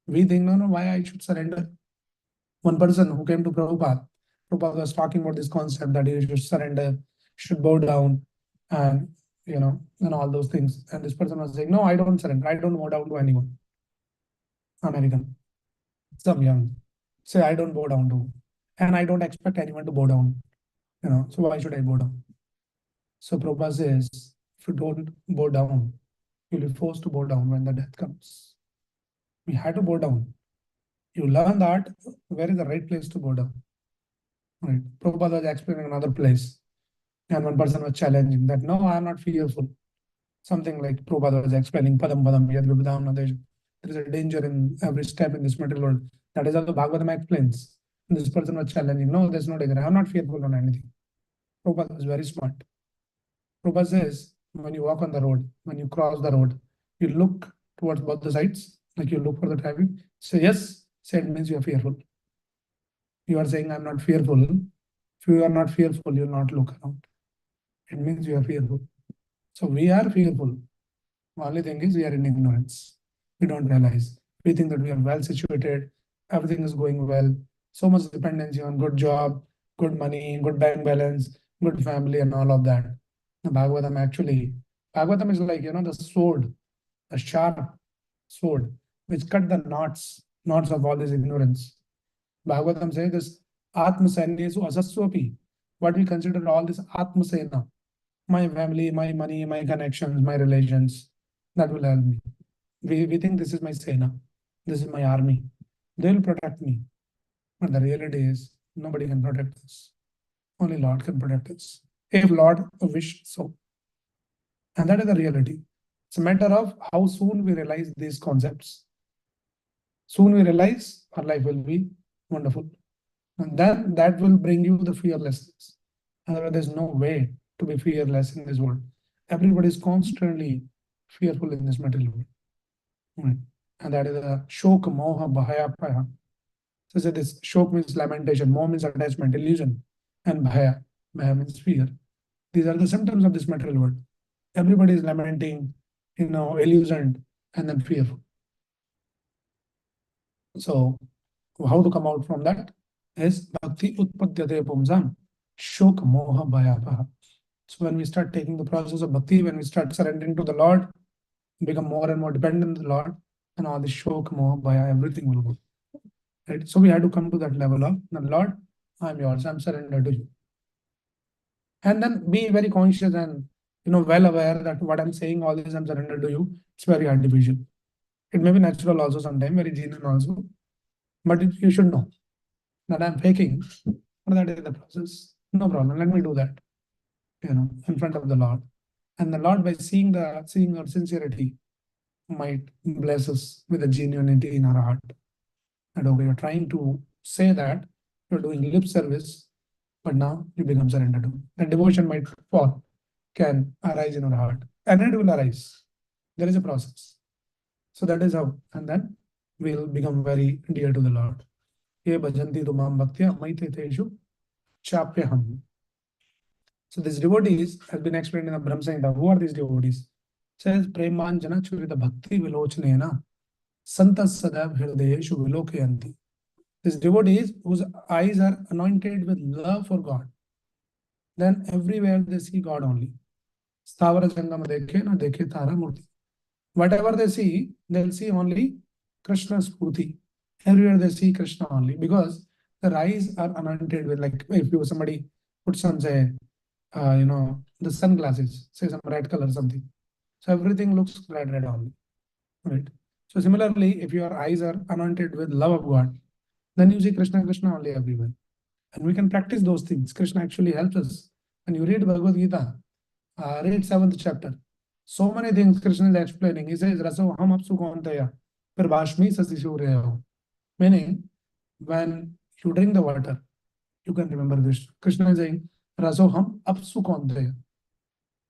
We think, no, why I should surrender? One person who came to Prabhupada was talking about this concept that you should surrender, should bow down, and and all those things. And this person was saying, no, I don't surrender. I don't bow down to anyone. American, some young, say I don't bow down to, and I don't expect anyone to bow down. So why should I bow down? So Prabhupada says, if you don't bow down, you'll be forced to bow down when the death comes. We had to bow down. You learn that where is the right place to bow down. Right. Prabhupada was explaining another place, and one person was challenging that, no, I am not fearful. Something like Prabhupada was explaining, Padam Padam Yad Vibhadam. There is a danger in every step in this material world. That is how the Bhagavatam explains. And this person was challenging, no, there's no danger. I am not fearful on anything. Prabhupada was very smart. Prabhupada says, when you walk on the road, when you cross the road, you look towards both the sides, like you look for the traffic. Say yes, say it means you are fearful. You are saying, I'm not fearful. If you are not fearful, you will not look around. It means you are fearful. So we are fearful. The only thing is we are in ignorance. We don't realize. We think that we are well situated. Everything is going well. So much dependency on good job, good money, good bank balance, good family, and all of that. The Bhagavatam is like, the sword, a sharp sword, which cut the knots of all this ignorance. Bhagavatam says this Atmasenesu asaswapi. What we consider all this Atmasena, my family, my money, my connections, my relations, that will help me. We think this is my Sena, this is my army. They will protect me. But the reality is nobody can protect us. Only Lord can protect us. If Lord wish so. And that is the reality. It's a matter of how soon we realize these concepts. Soon we realize our life will be wonderful. And then that will bring you the fearlessness. Otherwise, there's no way to be fearless in this world. Everybody is constantly fearful in this material world. Right. And that is a shok, moha, bhaya, paya. So this shok means lamentation, moha means attachment, illusion, and bhaya means fear. These are the symptoms of this material world. Everybody is lamenting, illusioned, and then fearful. So how to come out from that is bhakti utpadyate pumsam shok moha bhaya. So when we start taking the process of bhakti, when we start surrendering to the Lord, become more and more dependent on the Lord, and all this shok moha bhaya, everything will go. Right? So we had to come to that level of, Lord, I'm yours, I'm surrendered to you. And then be very conscious and well aware that what I'm saying, all this I'm surrendered to you, it's very artificial. It may be natural also sometimes, very genuine also, but you should know that I'm faking, but that is the process. No problem, let me do that, in front of the Lord. And the Lord, by seeing our sincerity, might bless us with a genuinity in our heart. And okay, you're trying to say that you're doing lip service, but now you become surrendered to. The devotion might fall, can arise in our heart, and it will arise. There is a process. So that is how, and then we'll become very dear to the Lord. Ye bhajanti tu mam bhaktya maite teshu chapyaham. So these devotees has been explained in the Brahma Samhita. Who are these devotees? It says premanjana churita bhakti vilochanena santas sadav hridayeshu vilokayanti. These devotees whose eyes are anointed with love for God, then everywhere they see God only. Stavara jangama dekhe na dekhe tara murti. Whatever they see, they'll see only Krishna's Spurti. Everywhere they see Krishna only, because their eyes are anointed with, like, if you somebody puts on, say, the sunglasses, say some red color something. So everything looks red only, right? So similarly, if your eyes are anointed with love of God, then you see Krishna only everywhere. And we can practice those things. Krishna actually helps us. When you read Bhagavad Gita, read 7th chapter. So many things Krishna is explaining. He says, Raso ham apsu kontaya, prabhashmi sasishuryaho. Meaning, when you drink the water, you can remember Krishna. Krishna is saying, Raso ham apsu kontaya.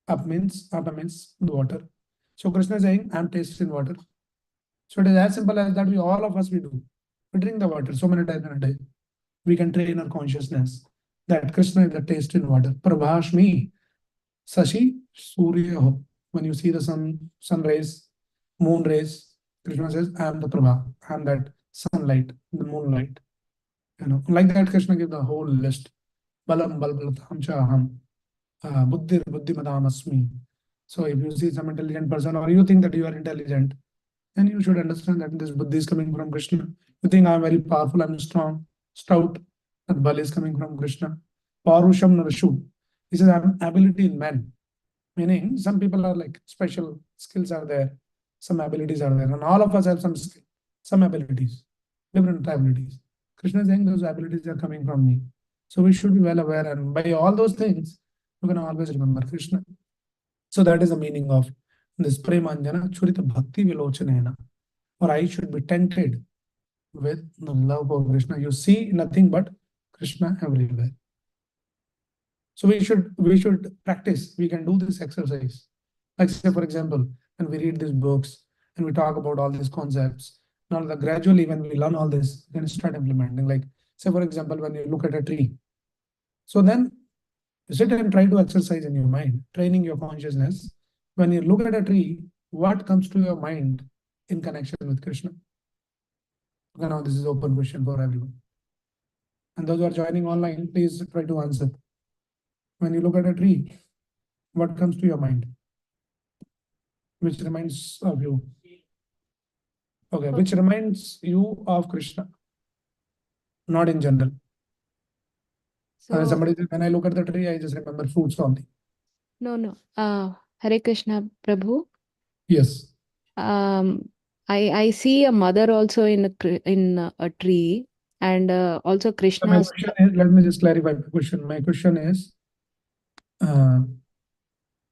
Up means the water. So Krishna is saying, I am tasting water. So it is as simple as that. All of us, we do. We drink the water so many times in a day. We can train our consciousness that Krishna is the taste in water. Prabhashmi Sashi Surya. When you see the sun rays, moon rays, Krishna says, I am the Prabha, I am that sunlight, the moonlight. Like that, Krishna gives the whole list. Balam balbalatam chaham, buddhir buddhimadam asmi. So if you see some intelligent person, or you think that you are intelligent, then you should understand that this buddhi is coming from Krishna. You think I am very powerful, I am strong, stout, that bal is coming from Krishna. Parusham narashu. He says, I have ability in men. Meaning, some people are like special skills are there, some abilities are there, and all of us have some abilities, different abilities. Krishna is saying those abilities are coming from me. So we should be well aware, and by all those things, you can always remember Krishna. So that is the meaning of this premanjana churita bhakti vilochanena. Or I should be tented with the love of Krishna. You see nothing but Krishna everywhere. So we should practice. We can do this exercise. Like, say, for example, when we read these books and we talk about all these concepts, now gradually when we learn all this, then start implementing. Like, say, for example, when you look at a tree, so then you sit and try to exercise in your mind, training your consciousness. When you look at a tree, what comes to your mind in connection with Krishna? Okay, now this is open question for everyone. And those who are joining online, please try to answer. When you look at a tree, what comes to your mind? Which reminds of you? Okay, which reminds you of Krishna? Not in general. So, somebody said, when I look at the tree, I just remember fruits only. No. Hare Krishna, Prabhu. Yes. I see a mother also in a tree, and also Krishna. So let me just clarify the question. My question is,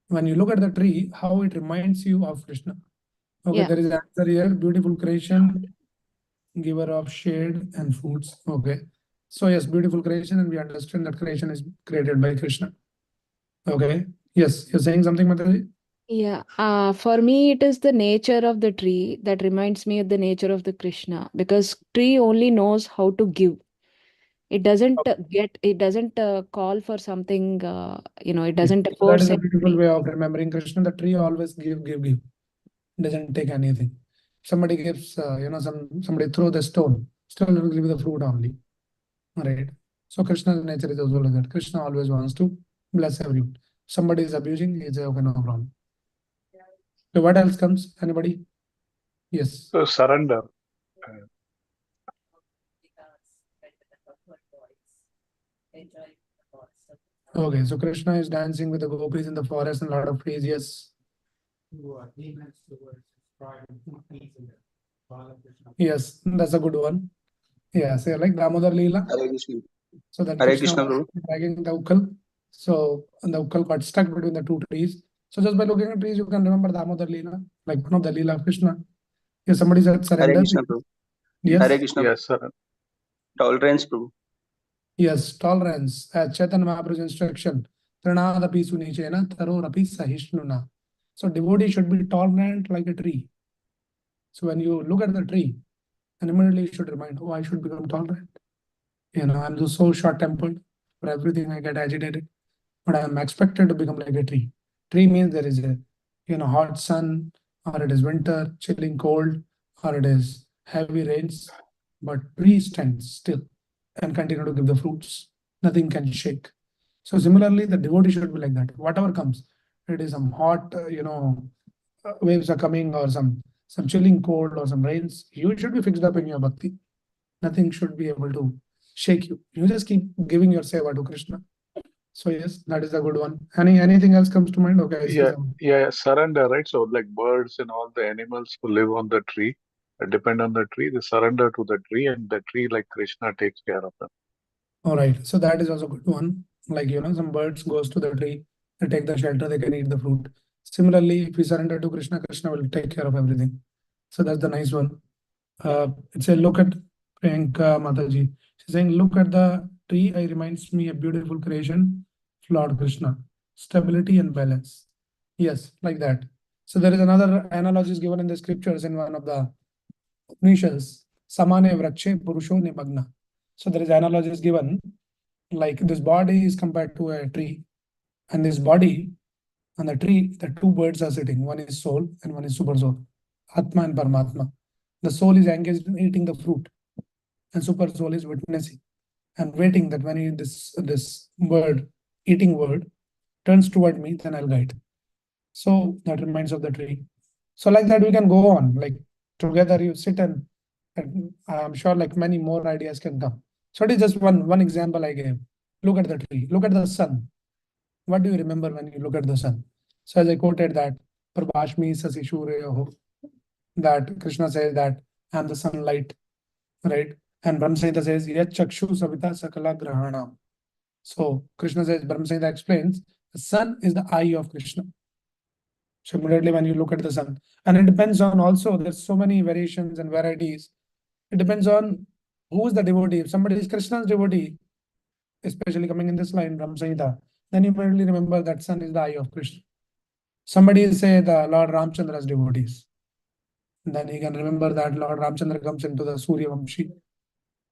when you look at the tree, how it reminds you of Krishna? Okay, yeah. There is an answer here. Beautiful creation, giver of shade and fruits. Okay. So yes, beautiful creation, and we understand that creation is created by Krishna. Okay. Yes, you're saying something, Mataji? Yeah. For me, it is the nature of the tree that reminds me of the nature of the Krishna, because tree only knows how to give. It doesn't call for something, it doesn't force. That is a beautiful way of remembering Krishna. The tree always give. Doesn't take anything. Somebody gives, somebody throw the stone, still will give the fruit only. Right. So Krishna's nature is also like that. Krishna always wants to bless everyone. Somebody is abusing, he says, okay, no problem. So what else comes? Anybody? Yes. So surrender. Okay, so Krishna is dancing with the gopis in the forest and a lot of trees. Yes. Yes, that's a good one. Yeah, so like Damodar Leela. So then Krishna was dragging the ukkal. So and the ukkal got stuck between the two trees. So just by looking at trees, you can remember Damodar Leela, like one of the Leela of Krishna. If somebody said Hare surrender, Krishna, Prabhu. Hare yes, Krishna. Yes, sir. Tolerance, Prabhu. yes, tolerance. As Chaitanya Mahaprabhu's instruction, Trinadapi Sunichena, Tarorapi Sahishnuna. So devotee should be tolerant like a tree. So when you look at the tree, and immediately you should remind, oh, I should become tolerant. I'm just so short-tempered. For everything I get agitated, but I am expected to become like a tree. Tree means there is a hot sun, or it is winter, chilling cold, or it is heavy rains, but tree stands still and continue to give the fruits. Nothing can shake. So similarly, the devotee should be like that. Whatever comes, it is some hot, waves are coming, or some chilling cold, or some rains. You should be fixed up in your bhakti. Nothing should be able to shake you. You just keep giving your seva to Krishna. So yes, that is a good one. Anything else comes to mind? Okay, I see Yeah, some. yeah, surrender, right? So like birds and all the animals who live on the tree, depend on the tree, they surrender to the tree, and the tree, like Krishna, takes care of them. All right. So that is also good one. Like some birds goes to the tree, they take the shelter, they can eat the fruit. Similarly, if we surrender to Krishna, Krishna will take care of everything. So that's the nice one. It's a look at Priyanka Mataji. She's saying, look at the tree. It reminds me a beautiful creation, Lord Krishna, stability and balance. Yes, like that. So there is another analogy is given in the scriptures in one of the Upanishads, Samane Vrakshe Purusho Nimagna. So there is analogy is given, like this body is compared to a tree, and this body and the tree, the two birds are sitting. One is soul and one is super soul, Atma and Paramatma. The soul is engaged in eating the fruit, and super soul is witnessing and waiting that when this bird, eating bird, turns toward me, then I'll guide. So that reminds of the tree. So like that we can go on. Like together you sit and I'm sure like many more ideas can come. So it is just one example I gave. Look at the tree. Look at the sun. What do you remember when you look at the sun? So as I quoted that Prabhashmi Sasishureyoho, that Krishna says that I am the sunlight, right? And Brahma Samhita says Yat Chakshu Savita Sakala Grahana. So Krishna says, Brahma Samhita explains, the sun is the eye of Krishna. So immediately when you look at the sun, and it depends on also, there's so many variations and varieties. It depends on who is the devotee. If somebody is Krishna's devotee, especially coming in this line, Brahma Samhita, then you immediately remember that sun is the eye of Krishna. Somebody is, say, the Lord Ramchandra's devotees. Then he can remember that Lord Ramchandra comes into the Surya Vamshi,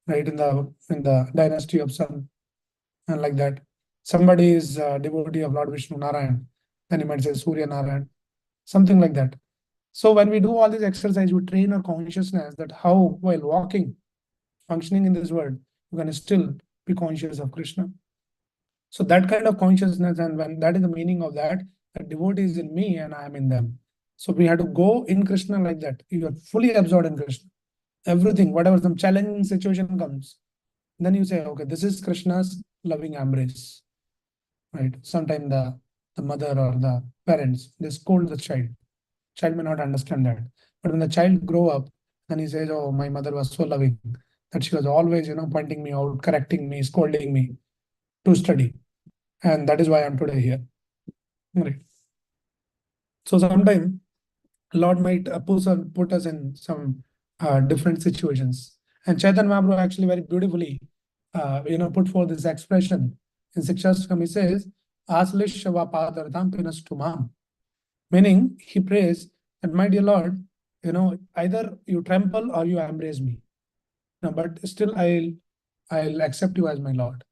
right, in the dynasty of sun, and like that. Somebody is a devotee of Lord Vishnu Narayan, then he might say Surya Narayan, something like that. So when we do all this exercise, we train our consciousness that how, while walking, functioning in this world, you can still be conscious of Krishna. So that kind of consciousness, and when that is the meaning of that, the devotee is in me and I am in them. So we have to go in Krishna like that. You are fully absorbed in Krishna. Everything, whatever some challenging situation comes, then you say, okay, this is Krishna's loving embrace. Right? Sometimes the mother or the parents, they scold the child. Child may not understand that. But when the child grow up, then he says, oh, my mother was so loving that she was always, pointing me out, correcting me, scolding me to study. And that is why I'm today here. Right. So sometimes Lord might put us in some different situations. And Chaitanya Mahaprabhu actually very beautifully, put forth this expression in Sikshastakam. He says, Aslishava padartham pinastumam. Meaning, he prays that, my dear Lord, either you trample or you embrace me. No, but still I'll accept you as my Lord.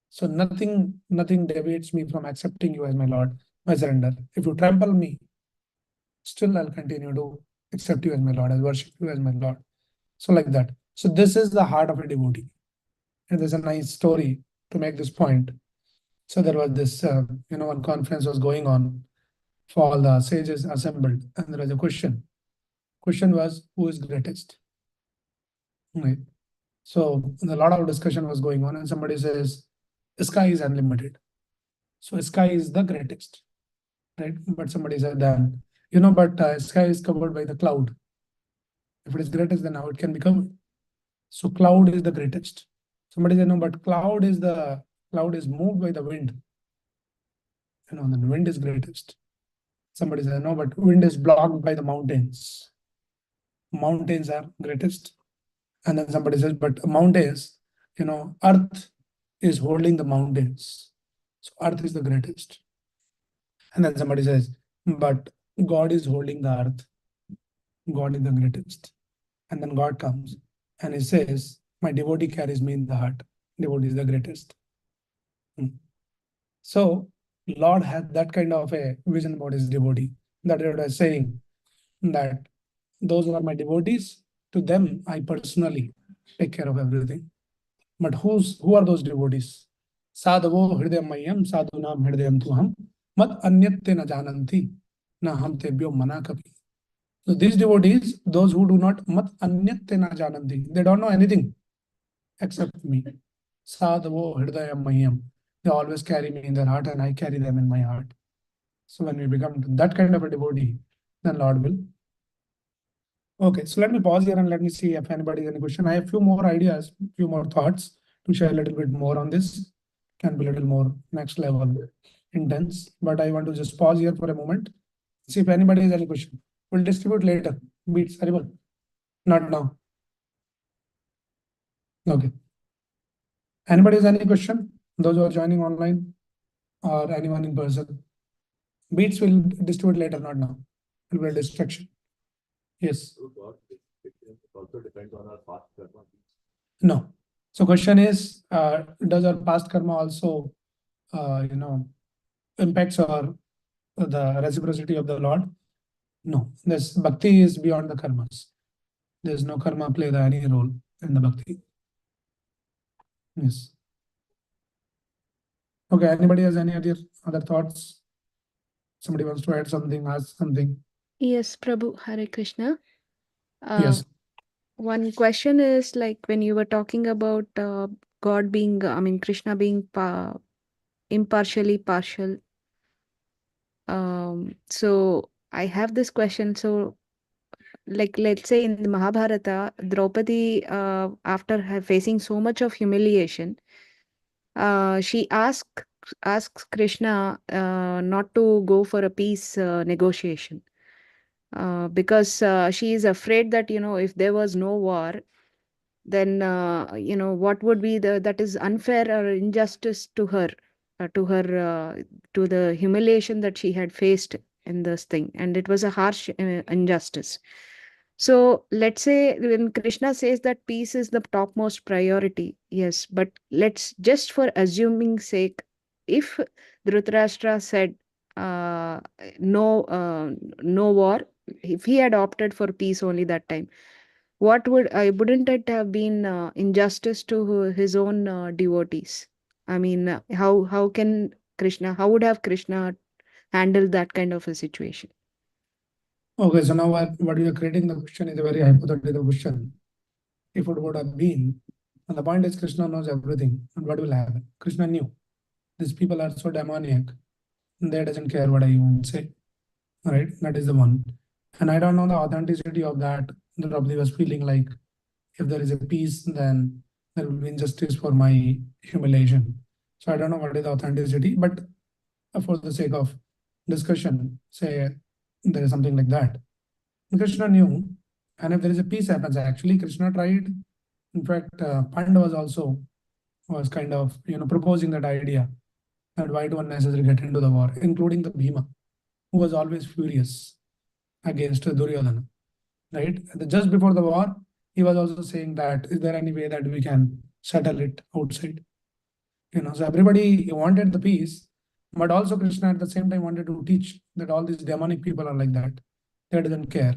So nothing deviates me from accepting you as my Lord, my surrender. If you trample me, still I'll continue to accept you as my Lord, I'll worship you as my Lord. So like that. So this is the heart of a devotee. And there's a nice story to make this point. So there was this, one conference was going on for all the sages assembled, and there was a question. Question was, who is greatest? Right. So a lot of discussion was going on, and somebody says, sky is unlimited. So sky is the greatest, right? But somebody said then, but sky is covered by the cloud. If it is greatest, then how it can be covered? So cloud is the greatest. Somebody said, no, but cloud is moved by the wind. The wind is greatest. Somebody says, no, but wind is blocked by the mountains. Mountains are greatest. And then somebody says, but mountains, earth is holding the mountains. So earth is the greatest. And then somebody says, but God is holding the earth. God is the greatest. And then God comes and he says, my devotee carries me in the heart. Devotee is the greatest. So Lord had that kind of a vision about his devotee. That is what I was saying, that those who are my devotees, to them I personally take care of everything. But who are those devotees? Sadhavo hridayam mayam sadhunam hridayam tuham mat anyatte na jananti na ham tebhyo mana kapi. So these devotees, those who do not mat anyatte na jananti, they don't know anything except me. Sadhavo hridayam mayam. They always carry me in their heart and I carry them in my heart. So when we become that kind of a devotee, then Lord will. Okay, so let me pause here and let me see if anybody has any question. I have few more ideas, few more thoughts to share a little bit more on this. Can be a little more next level intense, but I want to just pause here for a moment. See if anybody has any question. We'll distribute later. Beats, Haribal. Not now. Okay. Anybody has any question? Those who are joining online or anyone in person. Beats will distribute later, not now. It will be a distraction. Yes. Also depends on our past karma. No. So question is, does our past karma also, impacts our the reciprocity of the Lord? No. This bhakti is beyond the karmas. There's no karma play any role in the bhakti. Yes. Okay. Anybody has any other thoughts? Somebody wants to add something, ask something? Yes, Prabhu, Hare Krishna. Yes. One question is like when you were talking about God being, Krishna being impartially partial. So I have this question. So, like, let's say in the Mahabharata, Draupadi, after facing so much of humiliation, she asks Krishna not to go for a peace negotiation. Because she is afraid that, if there was no war, then, what would be that is unfair or injustice to her, to the humiliation that she had faced in this thing. And it was a harsh injustice. So let's say when Krishna says that peace is the topmost priority, yes, but let's just for assuming sake, if Dhritarashtra said no war, if he had opted for peace only that time, wouldn't it have been injustice to his own devotees? I mean, how would have Krishna handled that kind of a situation? Okay, so now what you are creating the question is a very hypothetical question. If it would have been, and the point is Krishna knows everything, and what will happen? Krishna knew these people are so demoniac, and they doesn't care what I even say. Right? That is the one. And I don't know the authenticity of that. Draupadi was feeling like if there is a peace, then there will be injustice for my humiliation. So I don't know what is the authenticity, but for the sake of discussion, say there is something like that. Krishna knew, and if there is a peace happens, actually Krishna tried. In fact, Pandavas also was kind of proposing that idea that why do unnecessarily get into the war, including the Bhima, who was always furious against Duryodhana. Right? Just before the war, he was also saying that is there any way that we can settle it outside? So everybody wanted the peace, but also Krishna at the same time wanted to teach that all these demonic people are like that. They doesn't care.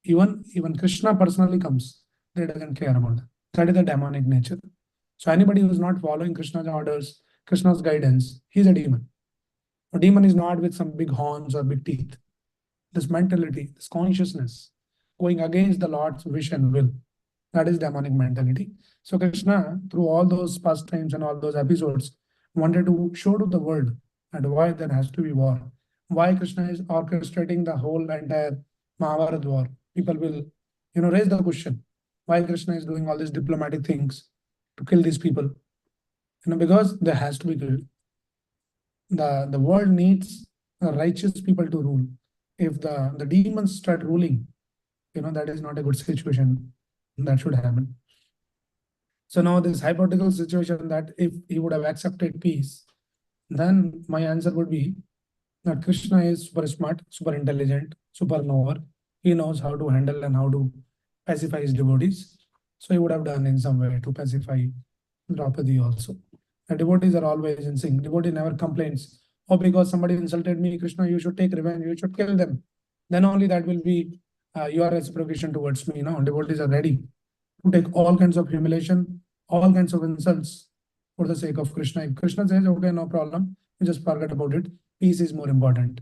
Even Krishna personally comes, they doesn't care about that. That is the demonic nature. So anybody who is not following Krishna's orders, Krishna's guidance, he's a demon. A demon is not with some big horns or big teeth. This mentality, this consciousness, going against the Lord's wish and will, that is demonic mentality. So Krishna, through all those pastimes and all those episodes, wanted to show to the world that why there has to be war. Why Krishna is orchestrating the whole entire Mahabharata war. People will, raise the question, why Krishna is doing all these diplomatic things to kill these people. Because there has to be killed. The world needs righteous people to rule. If the demons start ruling, that is not a good situation that should happen. So now this hypothetical situation that if he would have accepted peace, then my answer would be that Krishna is super smart, super intelligent, super knower. He knows how to handle and how to pacify his devotees. So he would have done in some way to pacify Draupadi also. The devotees are always in sync. Devotee never complains, oh, because somebody insulted me, Krishna, you should take revenge, you should kill them. Then only that will be your reciprocation towards me. No, devotees are ready to take all kinds of humiliation, all kinds of insults for the sake of Krishna. If Krishna says, okay, no problem, you just forget about it, peace is more important.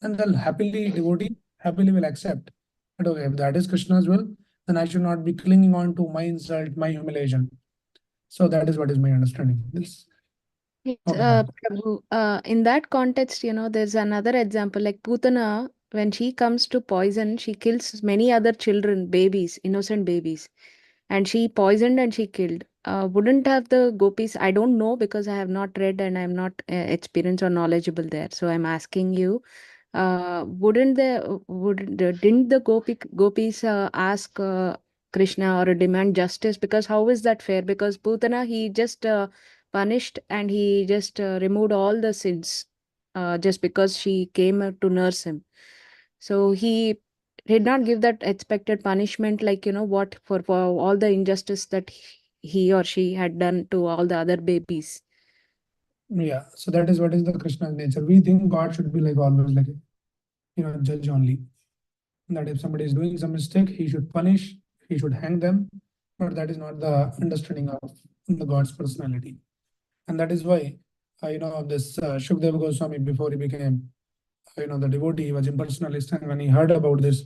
And then devotee happily will accept that, okay, if that is Krishna's will, then I should not be clinging on to my insult, my humiliation. So that is what is my understanding. This. Yes, Okay. Prabhu, in that context, there's another example like Putana, when she comes to poison, she kills many other children, babies, innocent babies, and she poisoned and she killed. Wouldn't have the gopis, I don't know because I have not read and I'm not experienced or knowledgeable there. So I'm asking you, didn't the gopis ask Krishna or demand justice? Because how is that fair? Because Putana, he just punished and he just removed all the sins just because she came to nurse him. So he did not give that expected punishment, like, what for all the injustice that he or she had done to all the other babies. Yeah, so that is what is the Krishna's nature. We think God should be like always like, judge only. That if somebody is doing some mistake, he should punish, he should hang them. But that is not the understanding of the God's personality. And that is why, this Shukdev Goswami, before he became, the devotee, he was impersonalist. And when he heard about this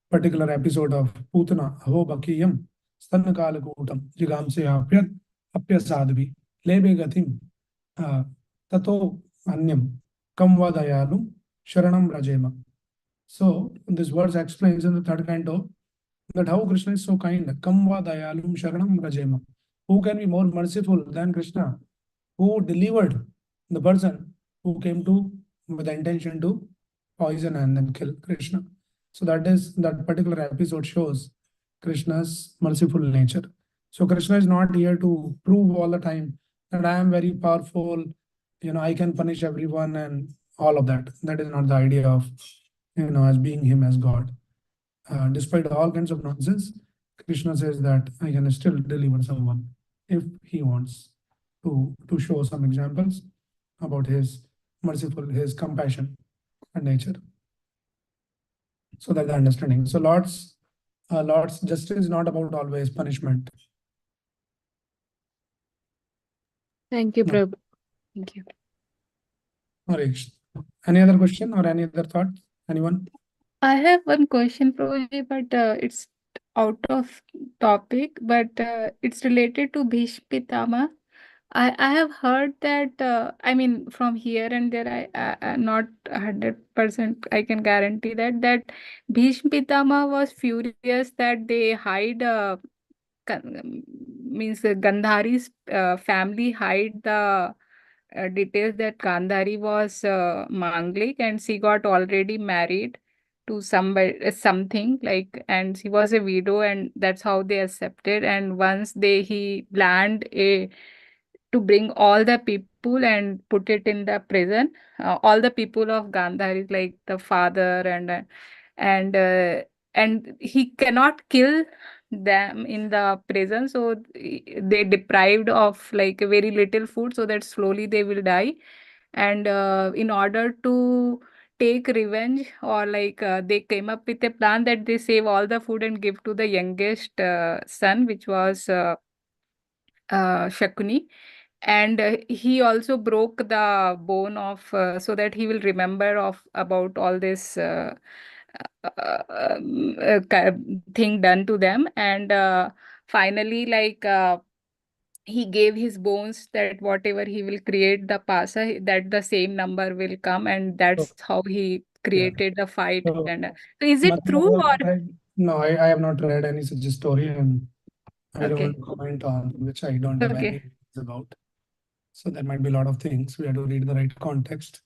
particular episode of Putana, Aho Bakiyam, Stanakalakutam, Jigamse Apya Sadhavi, Lebe Gatim, Tato Anyam, Kamva Dayalu, Sharanam Rajema. So this verse explains in the third canto that how Krishna is so kind. Kamva Dayalum Sharanam Rajema. Who can be more merciful than Krishna? Who delivered the person who came to with the intention to poison and then kill Krishna. So that particular episode shows Krishna's merciful nature. So Krishna is not here to prove all the time that I am very powerful, I can punish everyone and all of that. That is not the idea of, as being him as God. Despite all kinds of nonsense, Krishna says that I can still deliver someone if he wants to show some examples about his merciful, his compassion and nature. So that's the understanding. So Lord's justice is not about always punishment. Thank you, No. Prabhu. Thank you. Harish. Any other question or any other thought? Anyone? I have one question, Prabhuji, but it's out of topic, but it's related to Bhishma Pitama. I have heard that, I mean, from here and there, I not 100% I can guarantee that Bhishma Pitama was furious that they hide, means Gandhari's family hide the details that Gandhari was Manglik and she got already married to somebody, something like, and she was a widow, and that's how they accepted. And once he planned to bring all the people and put it in the prison, all the people of Gandhari, like the father and uh, and he cannot kill them in the prison, so they deprived of like very little food so that slowly they will die. And in order to take revenge, or like they came up with a plan that they save all the food and give to the youngest son, which was Shakuni. And he also broke the bone of so that he will remember of about all this thing done to them. And finally, like he gave his bones that whatever he will create the pasa, that the same number will come, and that's how he created the fight. So, And so is it true or no, I have not read any such story, and I don't okay? want to comment on which I don't have any Okay. ideas about. So there might be a lot of things. We have to read the right context.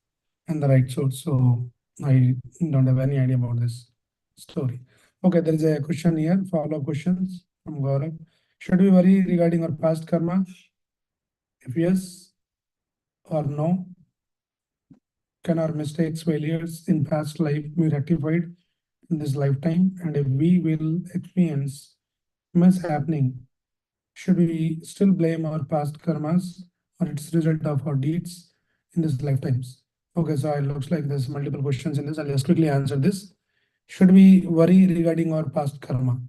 and the right source. So I don't have any idea about this story. Okay, there is a question here, follow-up questions from Gaurav. Should we worry regarding our past karma? If yes or no, can our mistakes, failures in past life be rectified in this lifetime? And if we will experience mishappening, should we still blame our past karmas or its result of our deeds in this lifetimes? Okay, so it looks like there's multiple questions in this. I'll just quickly answer this. Should we worry regarding our past karma?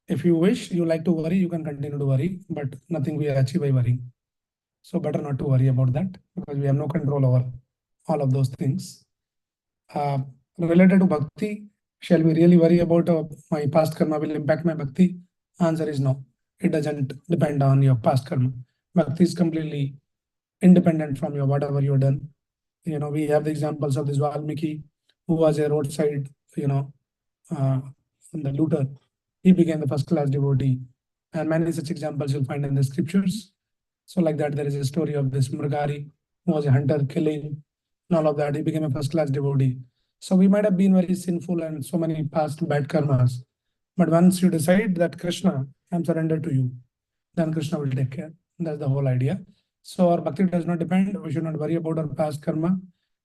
If you wish, you like to worry, you can continue to worry, but nothing we achieve by worrying. So better not to worry about that because we have no control over all of those things. Related to bhakti, shall we really worry about my past karma will impact my bhakti? Answer is no. It doesn't depend on your past karma. Bhakti is completely independent from your whatever you've done. We have the examples of this Valmiki, who was a roadside, the looter. He became the first class devotee. And many such examples you'll find in the scriptures. So like that, there is a story of this Mrgari, who was a hunter, killing, and all of that. He became a first class devotee. So we might have been very sinful and so many past bad karmas. But once you decide that Krishna, I'm surrendered to you, then Krishna will take care. That's the whole idea. So our bhakti does not depend. We should not worry about our past karma.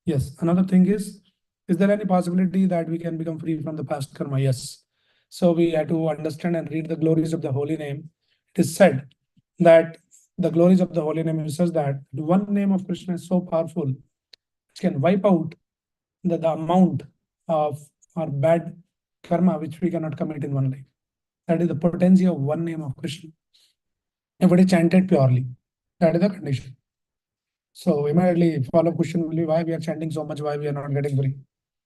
Yes. Another thing is there any possibility that we can become free from the past karma? Yes. So we have to understand and read the glories of the holy name. It is said that the glories of the holy name is such that the one name of Krishna is so powerful, which can wipe out the amount of our bad karma which we cannot commit in one life. That is the potency of one name of Krishna. If it is chanted purely, that is the condition. So immediately follow-up question will be why we are chanting so much, why we are not getting free.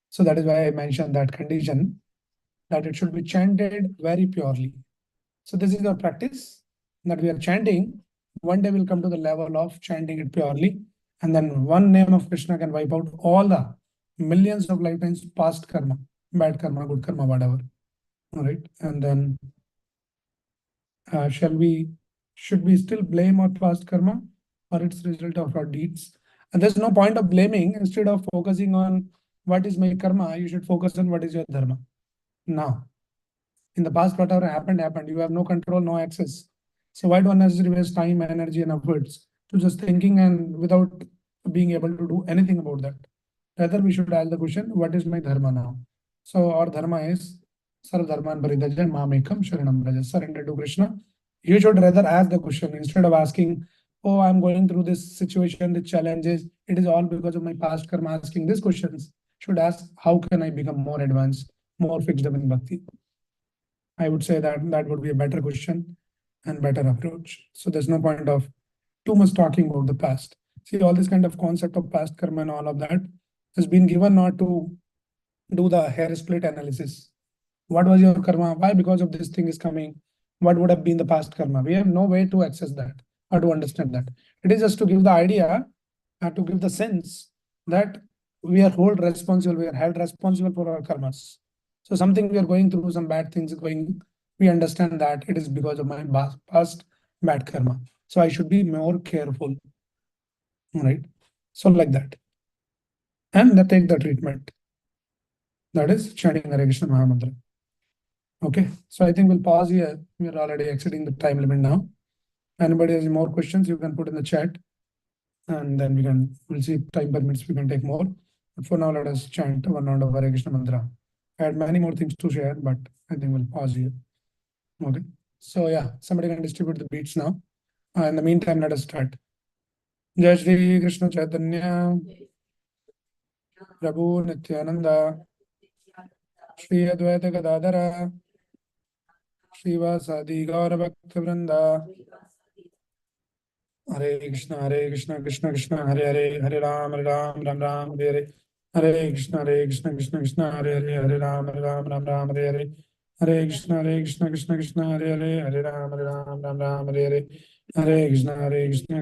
So that is why I mentioned that condition, that it should be chanted very purely. So this is our practice that we are chanting. One day we'll come to the level of chanting it purely. And then one name of Krishna can wipe out all the millions of lifetimes past karma, bad karma, good karma, whatever. All right. And then should we still blame our past karma or its result of our deeds? And there's no point of blaming. Instead of focusing on what is my karma, you should focus on what is your dharma. Now, in the past, whatever happened. You have no control, no access. So why do unnecessarily waste time, energy, and efforts to just thinking and without being able to do anything about that? Rather, we should ask the question, what is my dharma now? So our dharma is Sarv Dharman Paridhaja Mamekam Sharanam Braja. Surrender to Krishna. You should rather ask the question instead of asking, oh, I'm going through this situation, the challenges. It is all because of my past karma. Asking these questions should ask, how can I become more advanced, more fixed up in bhakti? I would say that would be a better question and better approach. So there's no point of too much talking about the past. See, all this kind of concept of past karma and all of that has been given not to do the hair split analysis. What was your karma? Why? Because of this thing is coming. What would have been the past karma? We have no way to access that or to understand that. It is just to give the idea and to give the sense that we are held responsible for our karmas. So something we are going through, some bad things going, we understand that it is because of my past bad karma. So I should be more careful. All right. So like that. And then take the treatment. That is chanting Hare Krishna Mahamantra. Okay. So I think we'll pause here. We are already exceeding the time limit now. Anybody has more questions, you can put in the chat. And then we'll see if time permits, we can take more. But for now, let us chant one round of Hare Krishna Mantra. I had many more things to share, but I think we'll pause here. Okay. So yeah, somebody can distribute the beats now. In the meantime, let us start. Jai Shri Krishna Chaitanya Prabhu Nityananda Shri Advaita Gadadhara Srivasadi Gaura Bhakta Vrinda Hare Krishna Krishna Krishna Hare Hare Hare Ram Ram Ram Hare Hare Hare Krishna Krishna Krishna Hare Hare Hare Ram Ram Hare Hare Hare Krishna Krishna Hare Hare Hare Ram Ram Hare Hare Hare Krishna Krishna Krishna